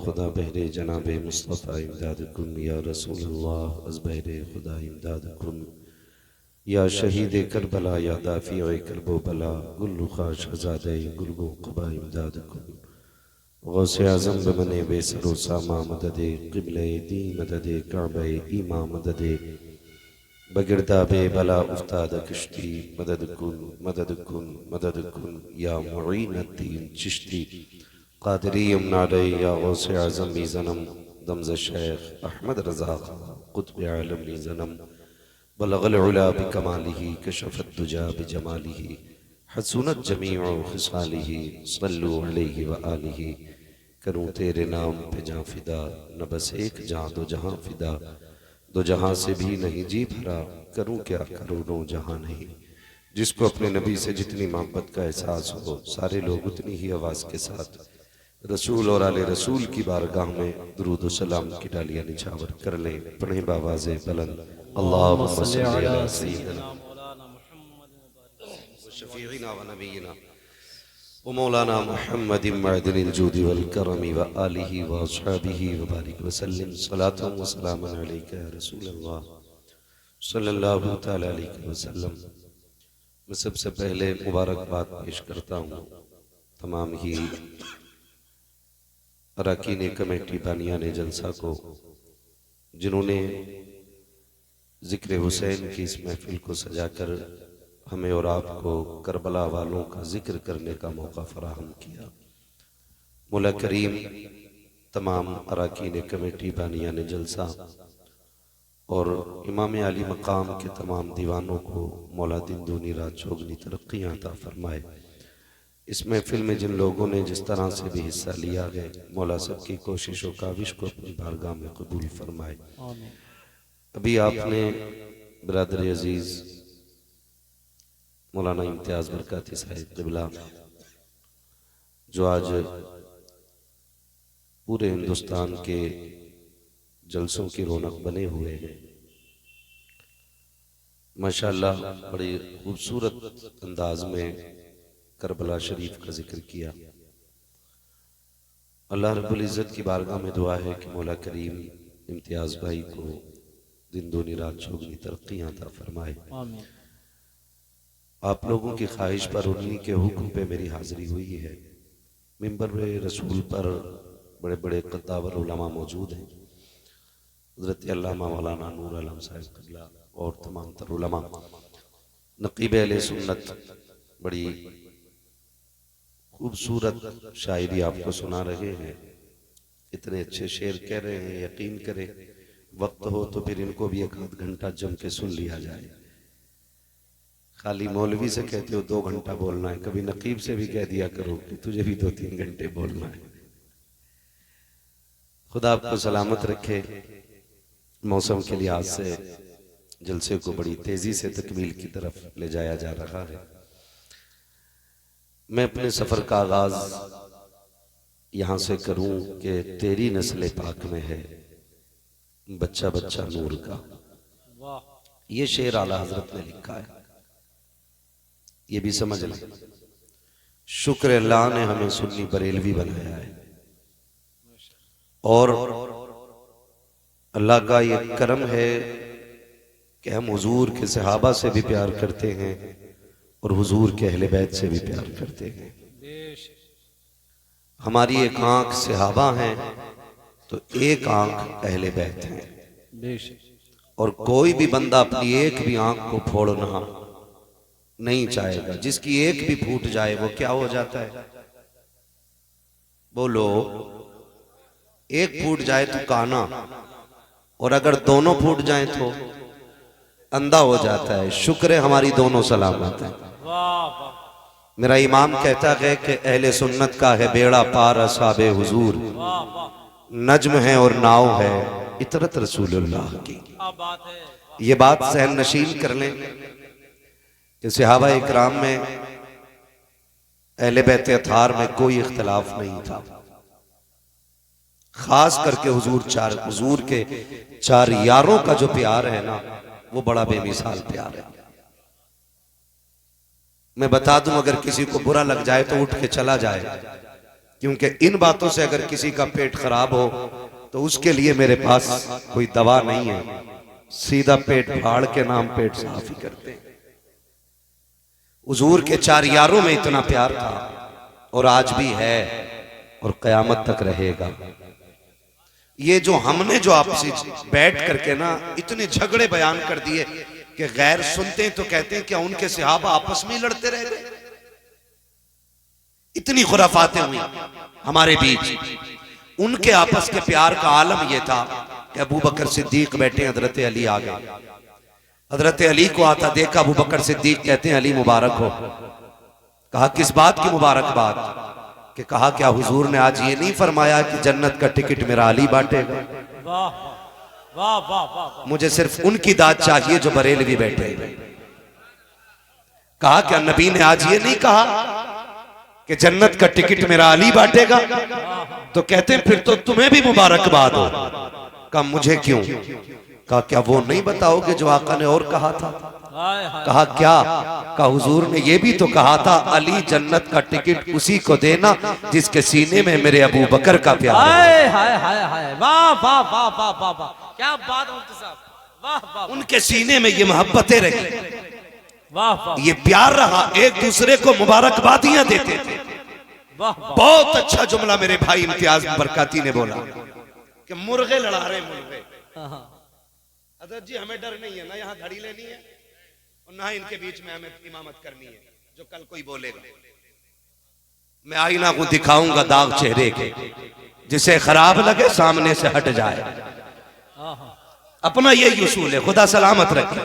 खुदा बहरे जनाब मुस्तफ़ा इमदाद कुन या रसूलुल्लाह अज़ बहरे खुदा इमदाद कुन या शहीद करबला या दाफ़ी करबो बला गुल्लु खाश हज़ादे गुल्गो क़बा इमदाद कुन गौसे आज़म बमने बेसरो सामा मददे क़िबले दी मददे काबे ईमा मददे बगिरदाबे बला उफ्ताद किश्ती मदद कुन मदद कुन मदद कुन या मुईनुद्दीन चिश्ती क़ादिरी यमनाडे या गौसे आज़म मीज़नम दमज़ शेख अहमद रज़ा क़ुत्ब आलम मीज़नम बलगल उला बिकमालिही कशफ़त दुजा बिजमालिही हसूनत जमीउ खिसालिही सल्लु अलैहि व आलिही। करूँ तेरे नाम पे जां फिदा न बस एक जां दो जहां फिदा दो जहां से भी नहीं जी भरा करूँ क्या करोड़ों जहां नहीं। जिसको अपने नबी से जितनी मोहब्बत का एहसास हो सारे लोग उतनी ही आवाज़ के साथ रसूल और आले रसूल की बारगाह में दुरूद सलाम की डालियाँ निछावर कर लें। पढ़े बावाज़े बुलंद अल्लाहुम्मा सल्ली अला सय्यिदना व शफीइना व नबीना व मौलाना मुहम्मदिन मअदनिल जूदि वल करमी व आलिहि व अस्हाबिहि व बारिक व सल्लिम सलातन व सलामन अलैका या रसूलल्लाह सल्लल्लाहु तआला अलैहि वसल्लम। मैं सबसे पहले मुबारकबाद पेश करता हूँ तमाम ही अरकान कमेटी बानियाने जलसा को जिन्होंने ज़िक्र हुसैन की इस महफिल को सजाकर हमें और आपको करबला वालों का जिक्र करने का मौका फराहम किया। मौला करीम तमाम अरकान कमेटी बानियाने जलसा और इमाम आली मकाम के तमाम दीवानों को मौला दिन दूनी रात चौगनी तरक्कियाँ अता फरमाए। इस महफिल में जिन लोगों ने जिस तरह से भी हिस्सा लिया है मौला सबकी कोशिश और काविश को अपनी बारगाह में कबूल फरमाए। अभी आपने बिरादर अजीज मौलाना इम्तियाज बरकाती साहिब क़िबला जो आज पूरे हिंदुस्तान के जलसों की रौनक बने हुए हैं, माशाअल्लाह बड़ी खूबसूरत अंदाज में करबला शरीफ का जिक्र किया। अल्लाह रब्बुल इज़्ज़त की बारगाह में दुआ है कि मौला करीम इम्तियाज भाई को दिन दूनी रात चौगनी तरक्कियाँ अता फरमाए। आप लोगों की ख्वाहिश पर उन्हीं के हुक्म पे मेरी हाजिरी हुई है। मिंबर रसूल पर बड़े बड़े कद्दावर उलमा मौजूद हैं। हज़रत अल्लामा मौलाना नूर आलम साहिब क़िबला और तमाम तर उलमा नक़ीब अहले सुन्नत बड़ी खूबसूरत शायरी आपको सुना रहे हैं। इतने अच्छे शेर कह रहे हैं, यकीन करें वक्त हो तो फिर इनको भी एक आध घंटा जम के सुन लिया जाए। खाली मौलवी से कहते हो 2 घंटा बोलना है, कभी नकीब से भी कह दिया करो कि तुझे भी 2-3 घंटे बोलना है। खुदा आपको सलामत रखे। मौसम के लिहाज से जलसे को बड़ी तेजी से तकमील की तरफ ले जाया जा रहा है। मैं अपने सफर का आगाज यहां से करूं कि तेरी नस्ल पाक में है बच्चा बच्चा नूर का। ये शेर आला हजरत ने लिखा है, ये भी समझ लें। शुक्र अल्लाह ने हमें सुन्नी बरेलवी बनाया है और अल्लाह का ये करम है कि हम हुजूर के सहाबा से भी प्यार करते हैं और हुजूर के अहले बैत से भी प्यार करते हैं। हमारी एक आंख सहाबा है तो एक आंख अहले बैत है और कोई भी बंदा अपनी एक भी आंख को फोड़ना नहीं चाहेगा। जिसकी एक भी फूट जाए वो क्या हो जाता है? बोलो। एक फूट जाए तो काना और अगर दोनों फूट जाए तो अंधा हो जाता है। शुक्र है हमारी दोनों सलामत है। मेरा इमाम कहता है कि अहले सुन्नत का है बेड़ा पार असहाबे हुजूर, नज्म है और नाव है इतरत रसूलुल्लाह की। ये बात सहन नशीन कर लें कि सहाबा इकराम में अहले बैत अथार में कोई इख्तिलाफ नहीं था। खास करके हुजूर के 4 यारों का जो प्यार है ना वो बड़ा बेमिसाल प्यार है। मैं बता दूं, अगर किसी को बुरा लग जाए तो उठ के चला जाए, क्योंकि इन बातों से अगर किसी का पेट खराब हो तो उसके लिए मेरे पास कोई दवा नहीं है, सीधा पेट फाड़ के नाम पेट साफ ही करते हैं। हुजूर के चार यारों में इतना प्यार था और आज भी है और कयामत तक रहेगा। ये जो हमने जो आपसे बैठ करके ना इतने झगड़े बयान कर दिए कि गैर सुनते हैं तो कहते हैं क्या उनके सहाबा आपस में लड़ते रह गए। इतनी खुराफातें हुई हमारे बीच। उनके आपस के प्यार का आलम यह था कि अबू बकर सिद्दीक बैठे, हजरत अली आ गए। हजरत अली को आता देखा अबू बकर सिद्दीक कहते हैं अली मुबारक हो। कहा किस बात की मुबारकबाद? कि कहा क्या हुजूर ने आज ये नहीं फरमाया कि जन्नत का टिकट मेरा अली बांटेगा? वाह वाह वाह वाह। मुझे सिर्फ उनकी दाद चाहिए जो बरेलवी बैठे। कहा क्या नबी ने आज ये नहीं कहा कि जन्नत का टिकट मेरा अली बांटेगा? तो कहते हैं फिर तो तुम्हें भी मुबारकबाद हो। कहा मुझे क्यों? कहा क्या वो नहीं बताओगे जो आका ने और कहा था? कहा क्या? कहा हुजूर ने ये भी तो कहा था अली जन्नत का टिकट उसी को देना जिसके सीने में मेरे अबू बकर का प्यार है। हाय हाय हाय वाह वाह वाह वाह वाह वाह, क्या बात मुफ्ती साहब, वाह वाह। उनके सीने में ये मोहब्बतें रही, वाह वाह, ये प्यार रहा, एक दूसरे को मुबारकबादियां देते थे। वाह। बहुत अच्छा जुमला मेरे भाई इम्तियाज बरकाती ने बोला कि मुर्गे लड़ा रहे मुर्गे। हजरत जी हमें डर नहीं है, ना यहाँ घड़ी लेनी है और ना इनके बीच में हमें इमामत करनी है। जो कल कोई बोलेगा मैं आईना को दिखाऊंगा दाग चेहरे के, जिसे खराब लगे सामने से हट जाए। अपना यही उसूल है, खुदा सलामत रखे।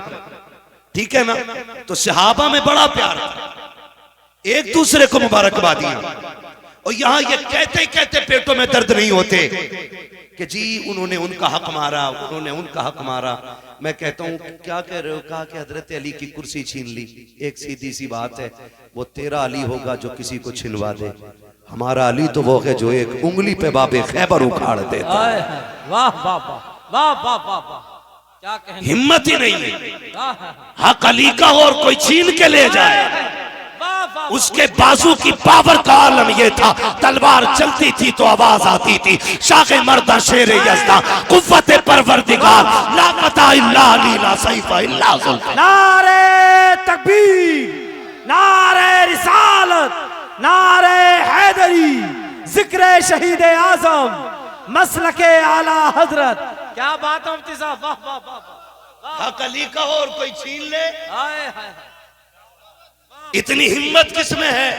ठीक है ना? तो सहाबा में बड़ा प्यार था, एक दूसरे को मुबारकबादियां। और यहां ये कहते कहते पेटों में दर्द नहीं होते कि जी उन्होंने उनका हक मारा, उन्होंने उनका हक मारा। मैं कहता हूं क्या कह रहे हो? कहा कि हजरत अली की कुर्सी छीन ली। एक सीधी सी बात है, वो तेरा अली होगा जो है को छिनवा दे। हमारा अली तो वो है जो एक उंगली पे बाबे खैबर उखाड़ देता। वाह वाह वाह वाह वाह वाह वाह, क्या कहने, हिम्मत ही नहीं है हक अली का और कोई छीन के ले जाए। उसके बाजू की पावर का आलम यह था, तलवार चलती थी तो आवाज आती थी शाखे मर्दा शेर यज़दा कुव्वत परवरदिगार ला कता इल्ला अली ला सैफा इल्ला जुल्फ। नारे तकबीर, नारे रिसालत, नारे हैदरी, जिक्र शहीद आजम, मसलके आला हजरत। क्या बात है मुफ्ती साहब, वाह वाह वाह। हक अली का और कोई छीन ले, हाय हाय, इतनी हिम्मत किसमें है?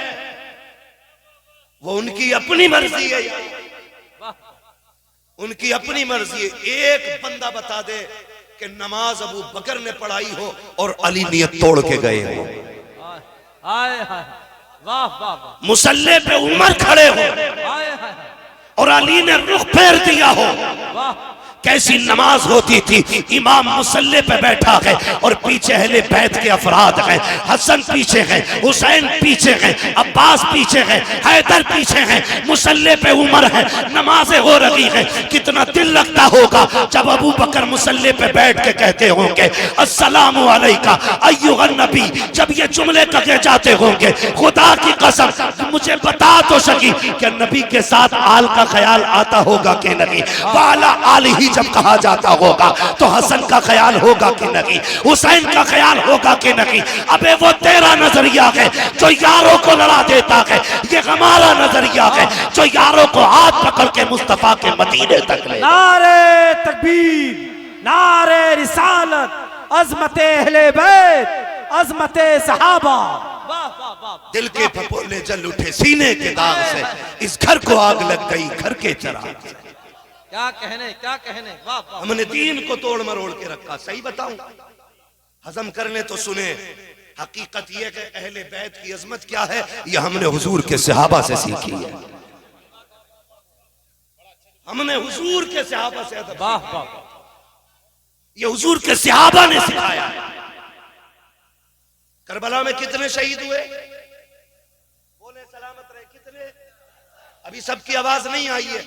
वो उनकी अपनी मर्जी है, उनकी अपनी मर्जी है। एक बंदा बता दे कि नमाज अबू बकर ने पढ़ाई हो और अली नियत तोड़ के गए हो। हाय हाय, वाह वाह वाह। मुसल्ले पे उमर खड़े हो हाय हाय, और अली ने रुख फेर दिया हो। वाह, कैसी नमाज होती थी। इमाम मुसल्ले पे बैठा है और पीछे अहले बैत के अफराद हैं। हसन पीछे है, हुसैन पीछे है, अब्बास पीछे है, हैदर पीछे है, मुसल्ले पे उमर है, नमाजें हो रही है। कितना दिल लगता होगा जब अबू बकर मुसल्ले पे बैठ के कहते होंगे अस्सलामु अलैका अय्युहन नबी। जब ये जुमले कहे जाते होंगे, खुदा की कसम मुझे बता तो सकी कि नबी के साथ आल का ख्याल आता होगा कि नहीं? वाला आल ही जब कहा जाता होगा तो हसन का ख्याल होगा कि नहीं? हुसैन का ख्याल होगा कि नहीं? अबे वो तेरा नजरिया है जो यारों को लड़ा देता है, ये हमारा नजरिया है जो यारों को हाथ पकड़ के मुस्तफा के मदीने तक ले। नारे तकबीर, नारे रिसालत, अज़मते अहले बैत, अज़मते सहाबा। वाह वाह वाह, दिल के फपोले जल उठे सीने के दाग से, इस घर को आग लग गई घर के चिराग से। क्या कहने, क्या कहने, वाह वाह। हमने दीन को तोड़ मरोड़ के रखा। सही बताऊं, हजम करने तो सुने, हकीकत यह कि अहले बैत की अजमत क्या है यह हमने हुजूर के सहाबा से सीखी है। हमने हुजूर के सहाबा से अदब, वाह वाह, ये हुजूर के सहाबा ने सिखाया। करबला में कितने शहीद हुए? बोले सलामत रहे, कितने? अभी सबकी आवाज नहीं आई है।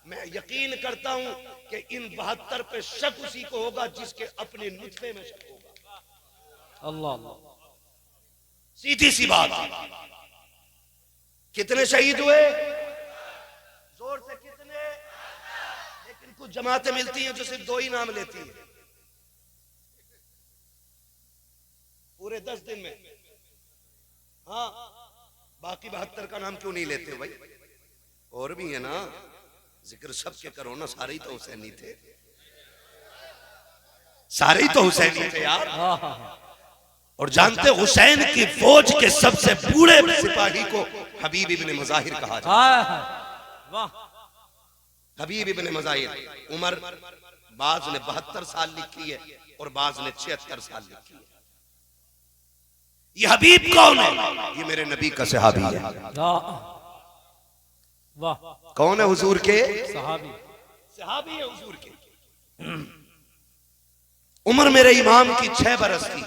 मैं यकीन करता हूं कि इन 72 पे शक उसी को होगा जिसके अपने नुत्फे में शक होगा। अल्लाह अल्लाह, सीधी सी बात। कितने शहीद हुए? जोर से कितने? लेकिन कुछ जमातें मिलती हैं जो सिर्फ 2 ही नाम लेती है पूरे 10 दिन में। हाँ, बाकी 72 का नाम क्यों नहीं लेते भाई? और भी है ना, जिक्र सबके करो ना। सारे ही तो हुसैनी थे, सारे ही तो हुसैनी थे यार। और जानते हुसैन की फौज के सबसे बूढ़े सिपाही को हबीब इब्ने मुजाहिर कहा जाता है। वाह, हबीब इब्ने मुजाहिर। उम्र बाज ने 72 साल लिखी है और बाज ने 76 साल लिखी है। ये हबीब कौन है? ये मेरे नबी का सहाबी है। वाह, कौन है? हुजूर के सहाबी, सहाबी है हुजूर के। उम्र मेरे इमाम की 6 बरस थी।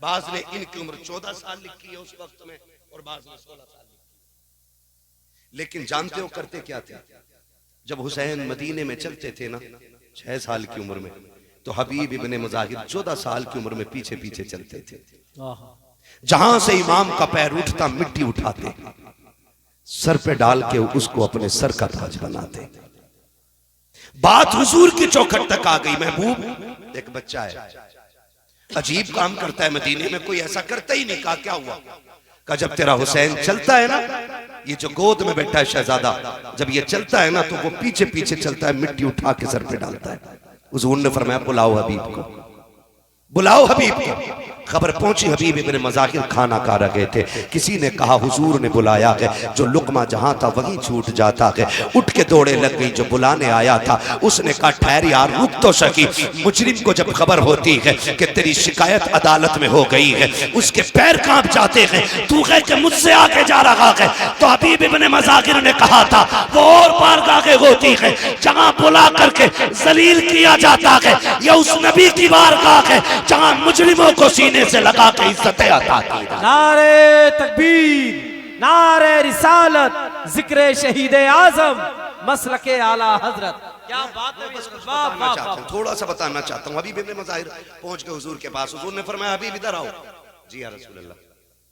बाज ने इनकी उम्र 14 साल लिखी है उस वक्त में, और बाज ने 16 साल लिखी। लेकिन जानते हो करते क्या थे? जब हुसैन मदीने में चलते थे ना 6 साल की उम्र में, तो हबीब इब्ने मुजाहिर 14 साल की उम्र में पीछे पीछे चलते थे। जहां से इमाम का पैर उठता मिट्टी उठाते, सर पे डाल के उसको अपने सर का ताज बनाते। बात हुजूर की चौखट तक आ गई। महबूब एक बच्चा है, अजीब काम करता है, मदीने में कोई ऐसा करता ही नहीं। कहा क्या हुआ? कहा जब तेरा हुसैन चलता है ना, ये जो गोद में बैठा है शहजादा, जब ये चलता है ना तो वो पीछे पीछे चलता है, मिट्टी उठा के सर पे डालता है। हुजूर ने फरमाया बुलाओ हबीब को, बुलाओ हबीब को। खबर पहुंची, हबीब इब्ने मुजाहिर खाना खा रहे थे। किसी ने कहा हुजूर ने बुलाया है। जो लुकमा जहां था वहीं छूट जाता है। उठ के दौड़े लग गई। जो बुलाने आया था उसने कहा ठहर यार, रुक तो सकी। मुजरिम को जब खबर होती है कि तेरी शिकायत अदालत में हो गई है, उसके पैर कांप जाते हैं। तू है कि मुझसे आगे जा रहा है। तो हबीब इब्ने मुजाहिर ने कहा था वो और बारगाह होती है जहां बुला करके जलील किया जाता है। यह उस नबी की बारगाह है जहां मुजरिमों को सीने से लगा के इज्जतें अता की। नारे तकबीर, नारे रिसालत, जिक्र शहीद आजम, मसलके आला हजरत। क्या बात है। थोड़ा सा बताना चाहता हूँ। हबीब इब्ने मुजाहिर पहुंच गए हुजूर के पास। हुजूर ने फरमाया हबीब इधर आओ। जी या रसूल अल्लाह।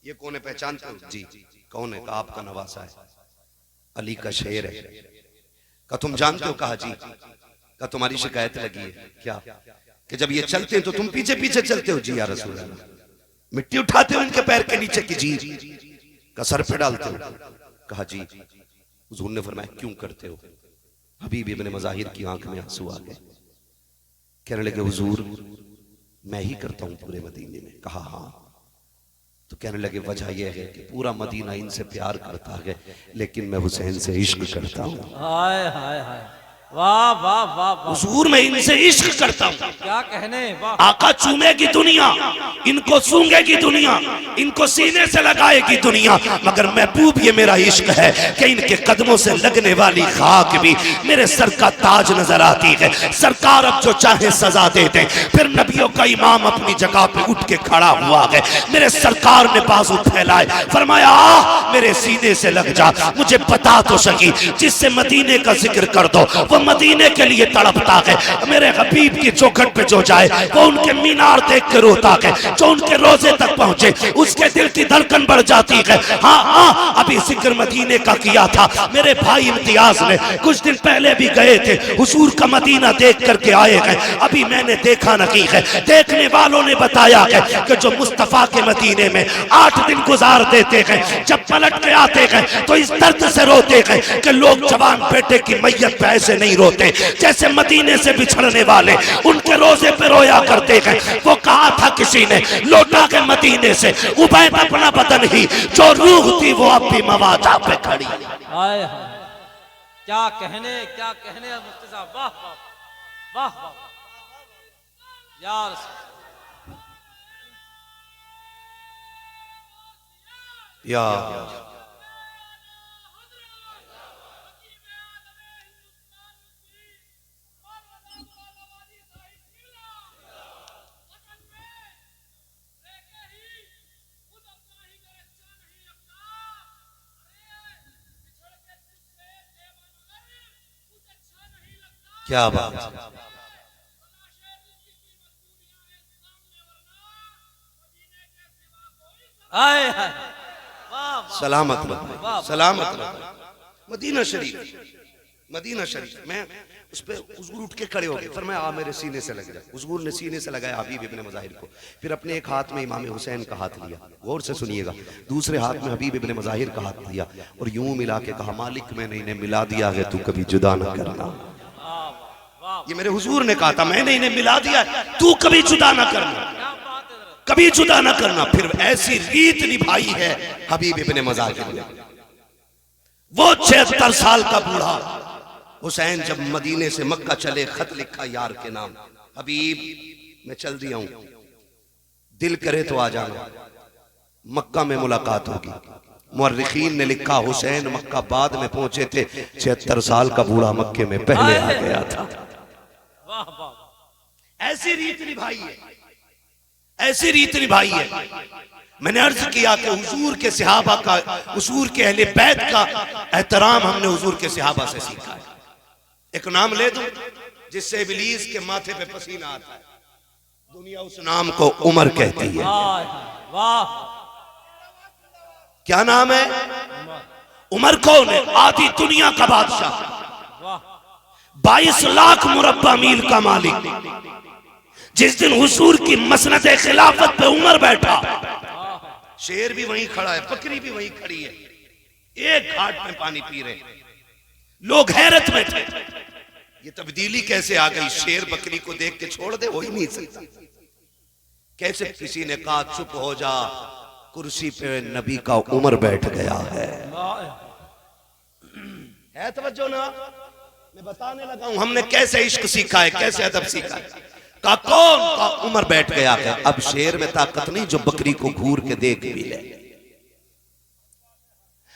ये कौन है, पहचानते हो? जी। कौन है? कहा आपका नवासा है, अली का शेर है। का तुम जानते हो? कहा जी। का तुम्हारी शिकायत लगी है क्या कि जब ये चलते हैं तो तुम पीछे पीछे चलते हो? जी या रसूल अल्लाह। मिट्टी उठाते हो इनके पैर के नीचे की? जी। का सर पे डालते हो? कहा जी। हुजूर ने फरमाया क्यों करते हो? हबीब इब्ने मुजाहिर की आंख में आंसू आ गए। कहने लगे हुजूर मैं ही करता हूं पूरे मदीने में। कहा हाँ। तो कहने लगे वजह यह है कि पूरा मदीना इनसे प्यार करता है, लेकिन मैं हुसैन से इश्क करता हूं। हाय हाय हाय, वाह वाह वाह वाह। हुजूर मैं इनसे इश्क करता हूं। क्या कहने। वाह। आका चूमेगी दुनिया, इनको सूंघेगी दुनिया, इनको सीने से लगाएगी दुनिया, मगर महबूब ये मेरा इश्क है कि इनके कदमों से लगने वाली खाक भी मेरे सर का ताज नजर आती है। सरकार अब जो चाहे सजा दे दें। फिर नबियों का इमाम अपनी जगह पे उठ के खड़ा हुआ है। मेरे सरकार ने बाजू फैलाए, फरमाया मेरे सीने से लग जा, मुझे बता तो सकी जिससे मदीने का जिक्र कर दो वो मदीने के लिए तड़पता है। मेरे हबीब की चौखट पे जो जाए वो उनके मीनार देख के रोता है। जो उनके रोजे तक पहुंचे उसके दिल की धड़कन बढ़ जाती है। हाँ हाँ, अभी जिक्र मदीने का किया था। मेरे भाई इम्तियाज ने कुछ दिन पहले भी गए थे, हुजूर का मदीना देख करके आए हैं। अभी मैंने देखा नहीं है। देखने वालों ने बताया है कि जो मुस्तफा के मदीने में 8 दिन गुजार देते हैं, जब पलट के आते हैं तो इस दर्द से रोते हैं कि लोग जवान बेटे की मैयत पे ऐसे नहीं रोते जैसे मदीने से बिछड़ने वाले उनके रोजे पे रोया करते हैं। वो कहा था किसी ने लौटा के मदीने से उबैद अपना बदन ही, जो रूह थी वो अब भी मवादा पे खड़ी। हाय हाय, क्या कहने, क्या कहने मुफ्ती साहब। वाह वाह वाह वाह यार। या क्या बात। हाय हाय, वाह वाह। सलामत रहे, सलामत रहे। मदीना शरीफ, मदीना शरीफ में उस पे हुजूर उठ के खड़े हो गए, फरमाया आ मेरे सीने से लग जा। हुजूर ने सीने से लगाया हबीब इब्ने मज़ाहिर को, फिर अपने एक हाथ में इमाम हुसैन का हाथ लिया, गौर से सुनिएगा, दूसरे हाथ में हबीब इब्ने मज़ाहिर का हाथ लिया और यूं मिला के कहा मालिक मैंने इन्हें मिला दिया है, तू कभी जुदा न करना। ये मेरे हुजूर ने कहा था, मैंने इन्हें मिला दिया है, तू कभी जुदा न करना, कभी जुदा न करना। फिर ऐसी रीत निभाई है हबीब इब्ने मज़ाहिर ने। वो 76 साल का बूढ़ा हुसैन जब मदीने से मक्का चले, खत लिखा यार के नाम, हबीब मैं चल दिया हूं, दिल करे तो आ जाना, मक्का में मुलाकात होगी। मुअर्रिखीन ने लिखा हुसैन मक्का बाद में पहुंचे थे, 76 साल का बूढ़ा मक्के में पहले आ गया था। ऐसी रीत निभाई है, ऐसी रीत निभाई है। मैंने अर्ज किया कि हुजूर के सहाबा का, हुजूर के अहले बैत का एहतराम हमने हुजूर के सहाबा से सीखा है। एक नाम ले दूं जिससे इब्लीस के माथे पे पसीना आता है, दुनिया उस नाम को उमर कहती है। वाह, क्या नाम है? उमर कौन है? आधी दुनिया का बादशाह, 22 लाख मुरब्बा मील का मालिक। जिस दिन हुजूर की मसनद खिलाफत पे उमर बैठा, शेर भी वहीं खड़ा है, बकरी भी वहीं खड़ी है, एक घाट में पानी पी रहे, लोग हैरत में थे, ये तब्दीली कैसे आ गई? शेर बकरी को देख के छोड़ दे, हो ही नहीं सकता। कैसे? किसी ने कहा चुप हो जा, कुर्सी पे नबी का उमर बैठ गया है तवज्जो ना? मैं बताने लगा हूं हमने कैसे इश्क सीखा है, कैसे अदब सीखा है। का कौन का उमर बैठ गया है। अब शेर में ताकत नहीं जो बकरी को घूर के देख भी ले।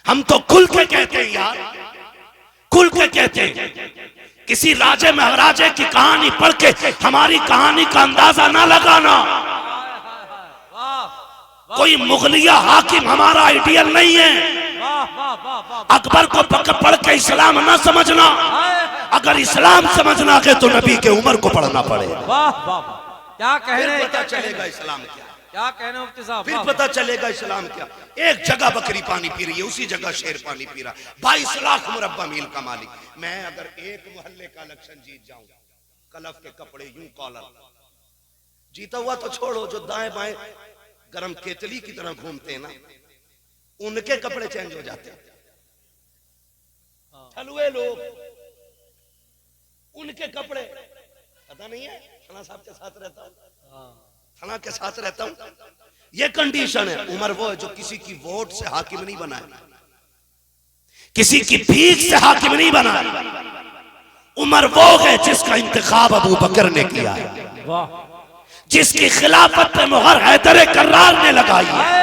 हम तो खुल के कहते हैं यार, खुल के कहते हैं। किसी राजे महाराजे की कहानी पढ़ के हमारी कहानी का अंदाजा ना लगाना। कोई मुगलिया हाकिम हमारा आइडियल नहीं है। अकबर को पढ़ के इस्लाम ना समझना। अगर इस्लाम समझना है तो नबी के उमर को पढ़ना पड़ेगा। वाह वाह, क्या कह रहे हैं? पता चलेगा इस्लाम क्या, क्या कह रहे हैं मुफ्ती साहब? फिर पता चलेगा इस्लाम क्या। एक जगह बकरी पानी पी रही है, उसी जगह शेर पानी पी रहा। 22 लाख मुरब्बा मील का मालिक। मैं अगर एक मोहल्ले का इलेक्शन जीत जाऊं, कलफ के कपड़े यूं कॉलर, जीता हुआ तो छोड़ो, जो दाएं बाएं गरम केतली की तरह घूमते हैं ना, उनके कपड़े चेंज हो जाते हैं। ठलुए लोग, उनके कपड़े, पता नहीं है, थाना साहब के साथ रहता हूं, थाना के साथ रहता हूं। ये कंडीशन है। उमर वो है जो किसी की वोट से हाकिम नहीं बना, किसी की भीख से हाकिम नहीं बना। उमर वो है जिसका इंतखाब अबू बकर ने किया है, जिसकी खिलाफत पे मुहर हैदर कर्रार ने लगाई है।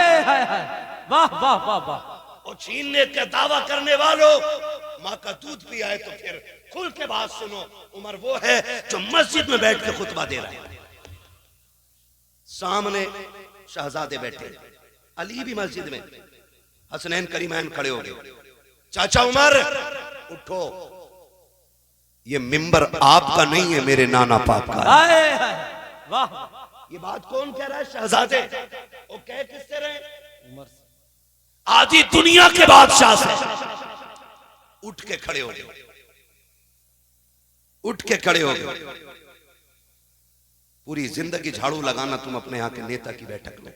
वाह वाह वाह वाह। और छीनने का दावा करने वालों, माँ का दूध पिया है तो फिर खुल के बात सुनो। उमर वो है जो मस्जिद में बैठ के खुतबा दे रहा है, सामने शहजादे बैठे, अली भी मस्जिद में, हसनैन करीमैन खड़े हो गए। चाचा उमर उठो, ये मिंबर आपका नहीं है, मेरे नाना पाक का है। वाह, ये बात कौन कह रहा है? शहजादे। वो कह किससे रहे? उमर से। आधी दुनिया के बादशाह से। उठ के खड़े हो गए, उठ के खड़े हो गए। पूरी जिंदगी झाड़ू लगाना तुम अपने यहाँ के नेता की बैठक में,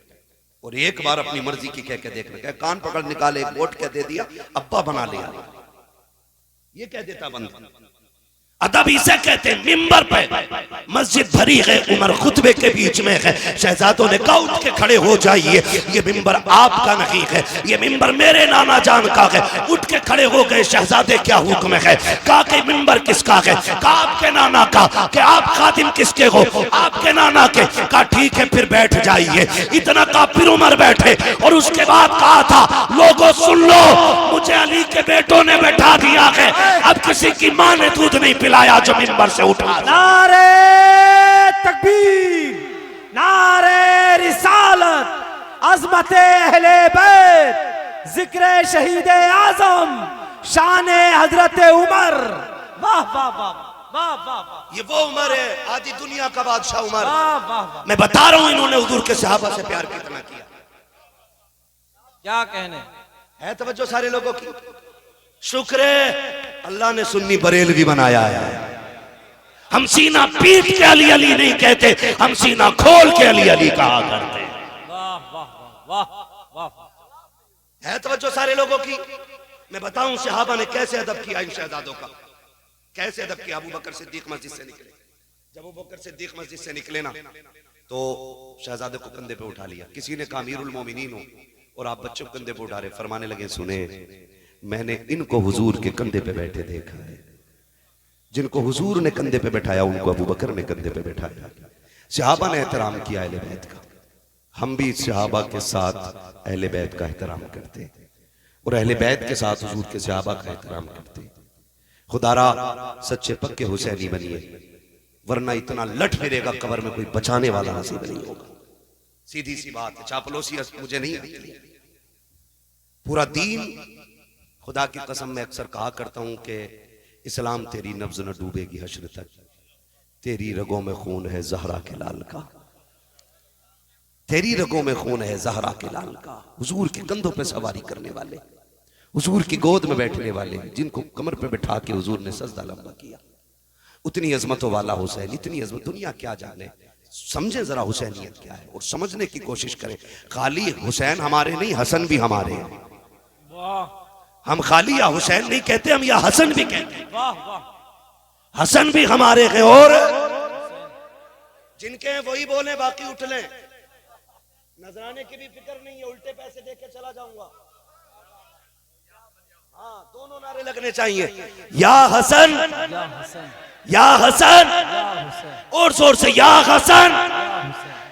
और एक बार अपनी मर्जी की कह के देखना। क्या कान पकड़ निकाले, एक वोट कह दे दिया, अब्बा बना लिया, ये कह देता बंद। अदब इसे कहते हैं। मिंबर पे मस्जिद भरी है, उमर खुतबे के बीच में है। शहजादों ने कहा उठ के खड़े हो जाइए, ये मिंबर आपका नहीं है, ये मिंबर मेरे नाना जान का है। उठ के खड़े हो गए शहजादे, क्या हुक्म है? कहा कि मिंबर किसका है? कहा आपके नाना का। कि आप खादिम किसके हो? आपके नाना के। कहा ठीक है फिर बैठ जाइए। इतना कहा फिर उमर बैठे, और उसके बाद कहा था लोगों सुन लो, मुझे अली के बेटों ने बैठा दिया है, अब किसी की मां ने दूध नहीं लाया जो मिंबर से उठा। नारे तकबीर, नारे रिसालत, अज़मते अहले बैत, जिक्र शहीद आज़म, शान हजरत उमर। वाह वाह वाह वाह वाह। ये वो उमर है, आधी दुनिया का बादशाह उमर। वाह वाह। मैं बता रहा हूं इन्होंने हुजूर के सहाबा से प्यार कितना किया। क्या कहने, है तवज्जो सारे लोगों की? शुक्र है अल्लाह ने सुन्नी बरेलवी बनाया है। हम सीना पीट के अली अली नहीं कहते, हम सीना खोल के अली अली कहा करते। वाह वाह वाह वाह वाह। है तवज्जो सारे लोगों की? मैं बताऊं सहाबा ने कैसे अदब किया इन शहजादों का, कैसे अदब किया। अबू बकर सिद्दीक मस्जिद से निकले, जब अबू बकर सिद्दीक मस्जिद से निकले ना तो शहजादे को कंधे पे उठा लिया। किसी ने कहा अमीरुल मोमिनीन हो और आप बच्चों को कंधे पे उठा रहे। फरमाने लगे सुने, मैंने इनको हुजूर के कंधे पे बैठे देखा है। जिनको हुजूर ने कंधे पे बैठाया उनको अबू बकर ने कंधे पे बैठाया। सहाबा ने एहतराम किया अहले बैत का। हम भी सहाबा के साथ अहले बैत का एहतराम करते और अहले बैत के साथ हुजूर के सहाबा का एहतराम करते। खुदारा सच्चे पक्के हुसैनी बनिए, वरना इतना लट फिरेगा कब्र में कोई बचाने वाला नसीब नहीं होगा। सीधी सी बात है, चापलूसी मुझे नहीं आती। पूरा दीन, खुदा की कसम मैं अक्सर कहा करता हूं कि इस्लाम तेरी नब्ज न डूबेगी हश्र तक, तेरी रगों में खून है ज़हरा के लाल का, तेरी रगों में खून है ज़हरा के लाल का। हुजूर के कंधों पे सवारी करने वाले, हुजूर की गोद में बैठने वाले, जिनको कमर पे बैठा के हुजूर ने सजदा लंबा किया, उतनी अजमतों वाला हुसैन, इतनी अजमत दुनिया क्या जाने। समझे जरा हुसैनियत क्या है और समझने की कोशिश करें। खाली हुसैन हमारे नहीं, हसन भी हमारे हैं। हम खाली या हुसैन नहीं कहते, हम या हसन भी कहते हैं। वाह वाह। हसन भी हमारे हैं और जिनके हैं वही बोले, बाकी उठ लें। नजराने की भी फिक्र नहीं है, उल्टे पैसे दे के चला जाऊंगा। हाँ, दोनों नारे लगने चाहिए, या हसन या हसन, या हसन, या हुसैन, और जोर से या हसन।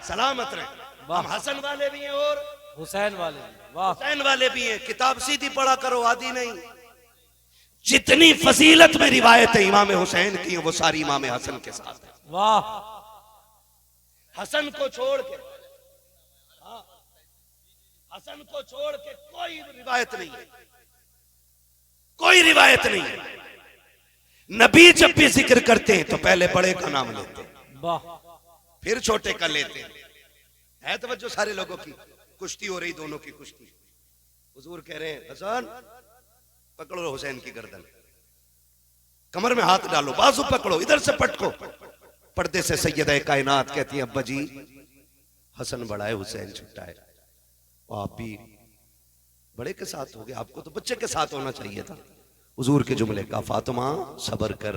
सलामत रहे। हम हसन वाले भी हैं और हुसैन वाले। वाह। हुसैन वाले भी हैं। किताब सीधी पढ़ा करो, आदि नहीं। जितनी फजीलत में रिवायत है इमाम हुसैन की, वो सारी इमाम हसन के साथ है। वाह। हसन को छोड़ के, हाँ, हसन को छोड़ के कोई रिवायत नहीं है, कोई रिवायत नहीं है। नबी जब भी जिक्र करते हैं तो पहले बड़े का नाम लेते हैं, वाह। फिर छोटे का लेते हैं। है तवज्जो सारे लोगों की? कुश्ती हो रही, दोनों की कुश्ती। हुजूर कह रहे हैं हसन पकड़ो हुसैन की गर्दन, कमर में हाथ डालो, बाजू पकड़ो, इधर से पटको। पर्दे से सैयदा कायनात कहती है अब्बा जी हसन बड़ा है, हुसैन छोटा है। आप भी बड़े के साथ हो गए, आपको तो बच्चे के साथ होना चाहिए था। हुजूर के जुमले का, फातिमा सब्र कर,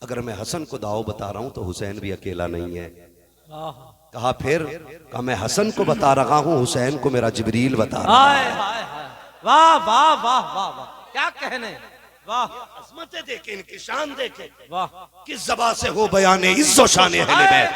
अगर मैं हसन को दाव बता रहा हूं तो हुसैन भी अकेला नहीं है। कहा फिर? कहा मैं हसन को बता रहा हूं, हुसैन को मेरा जिब्रील बता रहा है। हाय हाय हाय। वाह वाह वाह वाह वाह, क्या कहने। वाह। अजमतें देखे, इनकी शान देखे। वाह। किस ज़बान से हो बयाने इज्जो शान अहले बैत,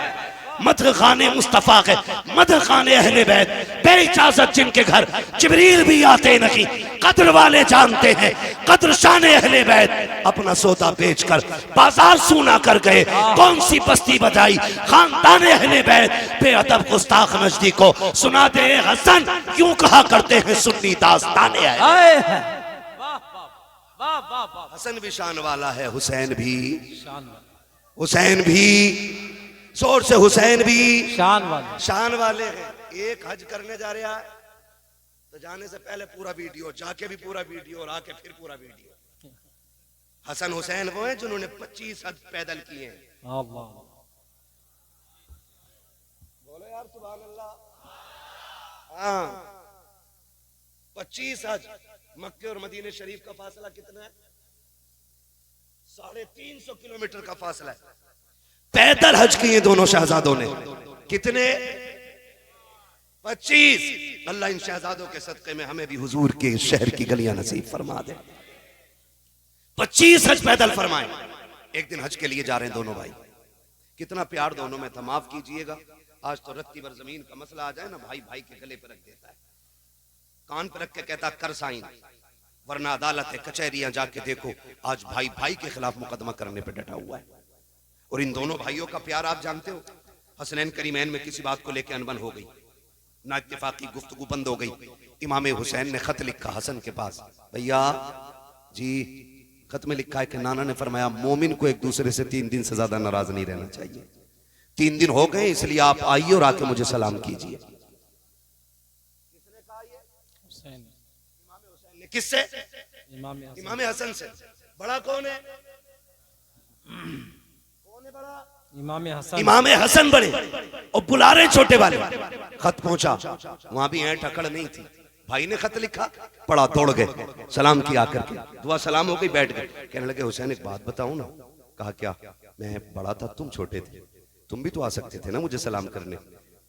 मदह खाने मुस्तफा के, मदह खाने अहले बैत, बेइजाजत जिनके घर जिब्रील भी आते नहीं। कद्र वाले जानते हैं कद्र शान अहले बैत, अपना सौदा बेचकर बाजार सूना कर गए। कौन सी बस्ती बजाई खानदान अहले बैत, बेअदब गुस्ताख नजदी को सुना दे हसन, यूं कहा करते हैं सुन्नी दास्तान है। हाय हाय। वाह वाह वाह वाह वाह। हसन भी शान वाला है, हुसैन भी, शान वाले, हुसैन भी, जोर से हुसैन भी शान वाले। शान वाले हैं। एक हज करने जा रहा है तो जाने से पहले पूरा वीडियो, जाके भी पूरा वीडियो और आके फिर पूरा वीडियो। हसन हुसैन वो हैं जिन्होंने 25 हज पैदल किए हैं। अल्लाह। बोलो यार सुभान अल्लाह। हाँ, 25 हज। मक्के और मदीने शरीफ का फासला कितना है? 350 किलोमीटर का फासला है। पैदल हज किए दोनों शहजादों ने। कितने? 25। अल्लाह इन शहजादों के सदक़े में हमें भी हुजूर के शहर की गलियां नसीब फरमा दे। 25 हज पैदल फरमाए। एक दिन हज के लिए जा रहे हैं दोनों भाई। कितना प्यार दोनों में था, माफ कीजिएगा। आज तो रत्ती भर जमीन का मसला आ जाए ना, भाई भाई के गले पर रख देता है, कान पर रख के कहता कर साइन, वरना अदालत है, कचहरियां जाके देखो, आज भाई भाई के खिलाफ मुकदमा करने पर डटा हुआ है। और इन दोनों भाइयों का प्यार आप जानते हो। हसनैन करीमैन में किसी बात को लेकर अनबन हो गई, ना इत्तेफाकी गुफ्तगू बंद हो गई। इमाम हुसैन ने खत लिखा हसन के पास, भैया जी खत में लिखा है कि नाना ने फरमाया मोमिन को एक दूसरे से 3 दिन से ज्यादा नाराज नहीं रहना चाहिए। 3 दिन हो गए, इसलिए आप आइए और आके मुझे सलाम कीजिए। किसने कहा ये? हुसैन। इमाम किससे? इमाम हसन। इमाम हसन से। बड़ा कौन है? कौन है बड़ा? इमाम हसन। इमाम हसन बड़े और बुला रहे छोटे वाले। खत पहुंचा, वहां भी ऐट अकड़ नहीं थी। भाई ने खत लिखा, पढ़ा, दौड़ गए, सलाम किया करके, दुआ सलाम हो गई, बैठ गए। कहने लगे हुसैन एक बात बताऊं ना? कहा क्या? मैं बड़ा था, तुम छोटे थे, तुम भी तो आ सकते थे ना मुझे सलाम करने।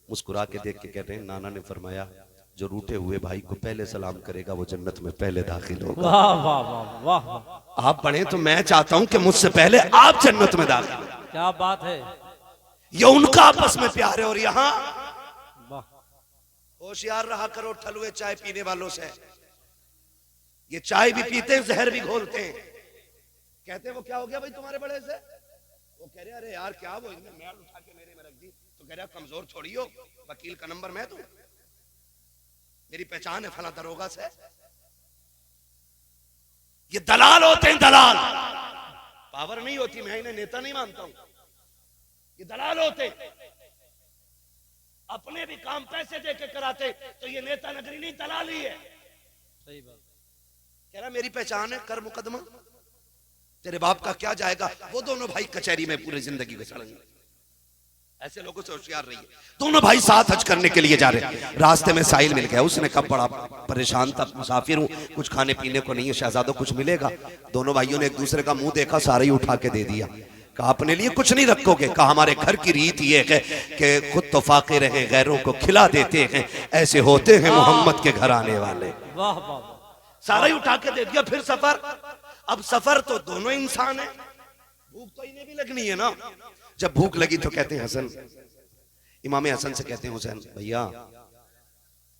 मुस्कुरा के देख के कह रहे हैं नाना ने फरमाया जो रूठे हुए भाई को पहले सलाम करेगा वो जन्नत में पहले दाखिल होगा। वाह वाह वाह वाह वाह। आप बने तो मैं चाहता हूं कि मुझसे पहले आप जन्नत में दाखिल हो। क्या बात है। ये उनका आपस में प्यार है। और यहां वाह। होशियार रहा करो ठलुए चाय पीने वालों से। ये चाय भी पीते हैं, जहर भी घोलते हैं। कहते हैं वो क्या हो गया भाई तुम्हारे बड़े से? वो कह रहे अरे यार क्या वो इनने मैल उठा के मेरे में रख दी। तो कह रहा कमजोर छोड़ी हो, वकील का नंबर मैं दूं? मेरी पहचान है फला दरोगा से। ये दलाल होते हैं, दलाल। पावर नहीं होती, मैं इन्हें नेता नहीं मानता हूं। ये दलाल होते, अपने भी काम पैसे दे के कराते, तो ये नेता नगरी नहीं, दलाल ही है। सही बात। कह रहा मेरी पहचान है, कर मुकदमा, तेरे बाप का क्या जाएगा। वो दोनों भाई कचहरी में पूरी जिंदगी गुजारेंगे। ऐसे लोगों से होशियार रहिए। दोनों भाई साथ हज करने के लिए जा रहे, रास्ते में साहिल मिल गया। उसने कहा बड़ा परेशान था, मुसाफिर हूं, कुछ खाने पीने को नहीं है, शहजादों कुछ मिलेगा? दोनों भाइयों ने एक दूसरे का मुंह देखा, सारे ही उठा के दे दिया। कहा अपने लिए कुछ नहीं रखोगे? कहा हमारे घर की रीत ये है कि खुद तो फाके रहे, गैरों को खिला देते हैं, ऐसे होते हैं मोहम्मद के घर आने वाले। वाह वाह। सारा ही उठा के दे दिया। फिर सफर, अब सफर तो दोनों इंसान है, भूख तो इन्हें भी लगनी है ना। जब भूख लगी तो कहते हैं हसन, इमाम हसन से कहते हैं हुसैन भैया,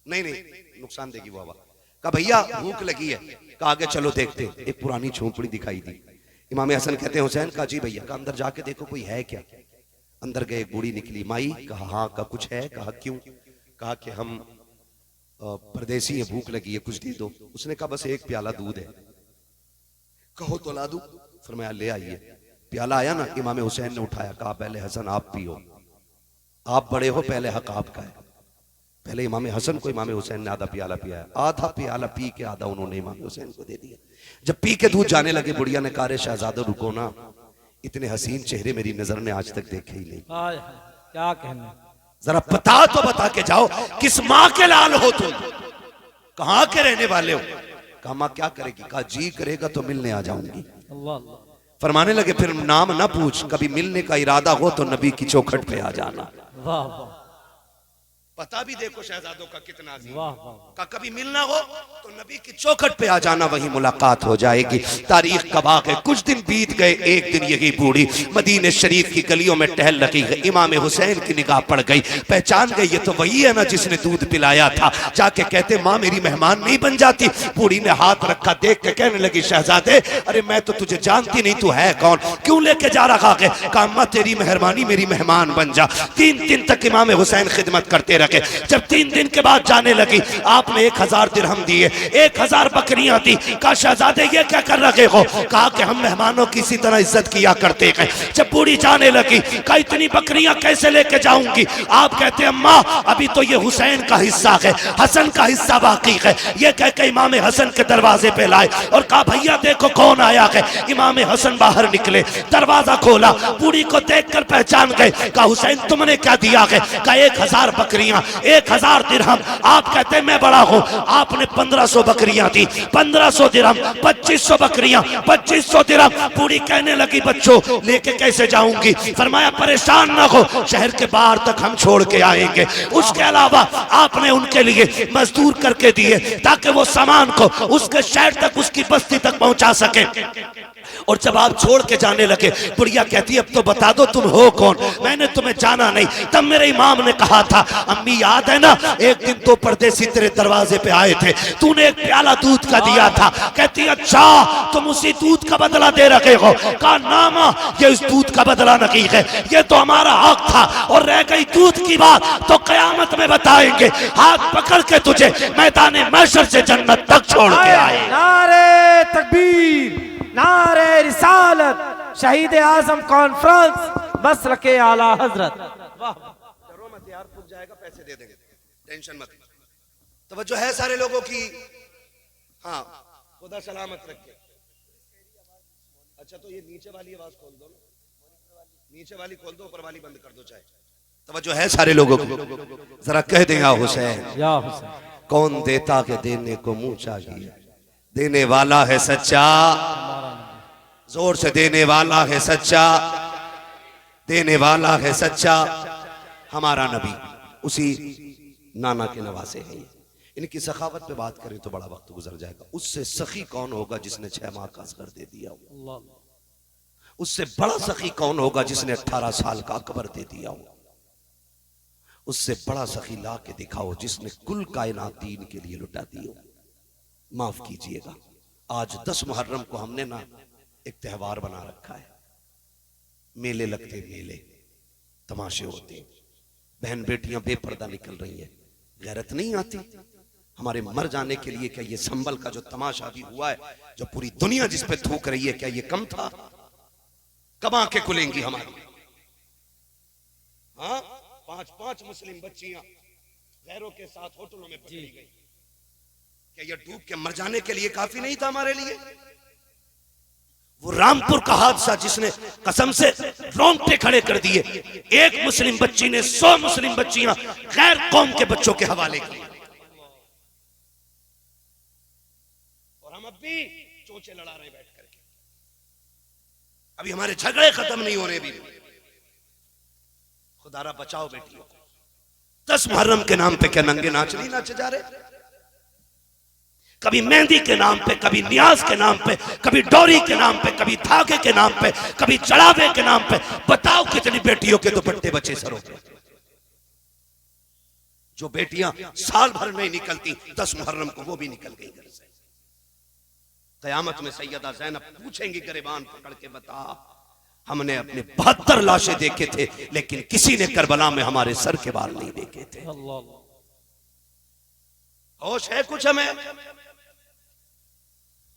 नहीं नुकसान देगी वो आवाज। कहा भैया भूख लगी है। कहा आगे चलो देखते। एक पुरानी झोंपड़ी दिखाई दी। इमाम हसन कहते हैं हुसैन, कहा जी भैया। कहा अंदर जाके देखो कोई है क्या। अंदर गए, एक बूढ़ी निकली। माई? कहा हाँ। कहा कुछ है? कहा क्यों? कहा कि हम परदेसी है, भूख लगी है, कुछ दे दो। उसने कहा बस एक प्याला दूध है। कहो तो ला दूं। फरमाया ले आइए। प्याला आया ना, इमाम हुसैन ने उठाया, कहा पहले हसन आप पियो, आप बड़े हो, पहले हक आपका है। पहले इमाम हसन को इमाम हुसैन ने आधा प्याला पिया। आधा प्याला पी के आधा उन्होंने इमाम हुसैन को दे दिया। जब पी के दूध जाने लगे, बुढ़िया ने कहा रे शहजादो रुको ना, इतने हसीन चेहरे मेरी नजर ने आज तक देखे ही नहीं। क्या कहने, जरा बता तो बता के जाओ, किस माँ के लाल हो तुम, कहाँ के रहने वाले हो? कहा माँ क्या करेगी? कहा जी करेगा तो मिलने आ जाऊंगी। अल्लाह। फरमाने लगे फिर नाम ना पूछ, कभी मिलने का इरादा हो तो नबी की चौखट पे आ जाना। वाह वाह। पता भी देखो शहजादों का कितना अजीम। वाह वाह। का कभी मिलना हो तो नबी की चौखट पे आ जाना, वहीं मुलाकात हो जाएगी। तारीख का वाक़ है, कुछ दिन बीत गए। एक दिन यही बूढ़ी मदीने शरीफ की गलियों में टहल रही है। इमाम हुसैन की निगाह पड़ गई, पहचान गई ये तो वही है ना जिसने दूध पिलाया था। जाके कहते माँ मेरी मेहमान नहीं बन जाती? बूढ़ी ने हाथ रखा, देख के कहने लगी शहजादे अरे मैं तो तुझे जानती नहीं, तू है कौन, क्यों लेके जा रखा है? कहा माँ तेरी मेहरबानी, मेरी मेहमान बन जा। 3 दिन तक इमाम हुसैन खिदमत करते रहे। जब 3 दिन के बाद जाने लगी, आपने 1000 दिरहम दिए, 1000 बकरियां दी। कहा शहजादे ये क्या कर रहे हो? कहा कि हम मेहमानों की इसी तरह इज्जत किया करते हैं। जब बूढ़ी जाने लगी, कहा इतनी बकरियां कैसे लेके जाऊंगी? आप कहते हैं अम्मा अभी तो ये हुसैन का हिस्सा है, हसन का हिस्सा बाकी है। ये कह के इमाम हसन के दरवाजे पे लाए और कहा भैया देखो कौन आया है। इमाम हसन बाहर निकले, दरवाजा खोला, बूढ़ी को देखकर पहचान गए। कहा हुसैन तुमने क्या दिया है? कहा 1000 बकरियां, 1000 दिरहम। आप कहते हैं मैं बड़ा हूं, आपने 1500 बकरियां दी, 1500 दिरहम, 2500 बकरियां, 2500 दिरहम। बूढ़ी कहने लगी बच्चों लेके कैसे जाऊंगी? फरमाया परेशान ना हो, शहर के बाहर तक हम छोड़ के आएंगे। उसके अलावा आपने उनके लिए मजदूर करके दिए ताकि वो सामान को उसके शहर तक, उसकी बस्ती तक पहुंचा सके। और जब आप छोड़ के जाने लगे, बुढ़िया कहती अब तो बता दो तुम हो कौन, मैंने तुम्हें जाना नहीं। तब मेरे इमाम ने कहा था अम्मी याद है ना एक दिन 2 परदेसी तेरे दरवाजे पे आए थे, तूने एक प्याला दूध का दिया था। कहती अच्छा तुम उसी दूध का बदला दे रखे हो? कहा ना मां ये इस दूध का बदला नहीं है, ये तो हमारा हक था। और रह गई दूध की बात तो कयामत में बताएंगे, हाथ पकड़ के तुझे मैदान महशर से जन्नत तक छोड़ के आए। नारे तकबीर, नारे रिसालत, शहीद आजम कॉन्फ्रेंस मसलके आला हजरत। डरो मत यार, पूछ जाएगा पैसे दे देंगे, टेंशन मत। तवज्जो है सारे लोगों की? हाँ खुदा सलामत रखे। अच्छा तो ये नीचे वाली आवाज खोल दो ना, नीचे वाली खोल दो, ऊपर वाली बंद कर दो चाहे। तवज्जो है सारे लोगों को, जरा कह दें या हुसैन। या हुसैन। कौन देता के देने को मुंह चाहिए, देने वाला है सच्चा, जोर से देने वाला है सच्चा, देने वाला है सच्चा। हमारा नबी उसी नाना के नवासे हैं। इनकी सखावत पे बात करें तो बड़ा वक्त गुजर जाएगा। उससे सखी कौन होगा जिसने 6 माह का असगर दे दिया हो? उससे बड़ा सखी कौन होगा जिसने 18 साल का अकबर दे दिया हो? उससे बड़ा सखी ला के दिखाओ जिसने कुल कायनात दीन के लिए लुटा दी हो। माफ कीजिएगा, आज 10 मुहर्रम को हमने ना एक त्योहार बना रखा है। मेले लगते, मेले तमाशे होते, बहन बेटियां बेपर्दा निकल रही हैं। गैरत नहीं आती हमारे मर जाने के लिए? क्या ये संबल का जो तमाशा भी हुआ है, जो पूरी दुनिया जिस पे थूक रही है, क्या ये कम था? कब आंखें खुलेंगी हमारी? हाँ, 5 मुस्लिम बच्चियां गैरों के साथ होटलों में पकड़ी गई। क्या ये डूब के मर जाने के लिए काफी नहीं था हमारे लिए? वो रामपुर का हादसा जिसने कसम से रोंगटे खड़े कर दिए। एक मुस्लिम बच्ची ने 100 मुस्लिम बच्चियां गैर कौम के बच्चों के हवाले की, और हम अब भी चोचे लड़ा रहे बैठ करके। अभी हमारे झगड़े खत्म नहीं हो रहे भी। खुदारा बचाओ बेटियों को। 10 मुहर्रम के नाम पे क्या नंगे नाच नहीं नाचे जा रहे? कभी मेहंदी के नाम पे, कभी नियाज के नाम पे, कभी डोरी के नाम पे, कभी धागे के नाम पे, कभी चढ़ावे के नाम पे। बताओ कितनी बेटियों के दुपट्टे बचे सरों पे। जो बेटियां साल भर नहीं निकलती, 10 मुहर्रम को वो भी निकल गई घर से। कयामत में सैयदा ज़ैनब पूछेंगी गिरबान पकड़ के, बता हमने अपने 72 लाशें देखे थे, लेकिन किसी ने करबला में हमारे सर के बाल नहीं देखे थे। होश है कुछ हमें?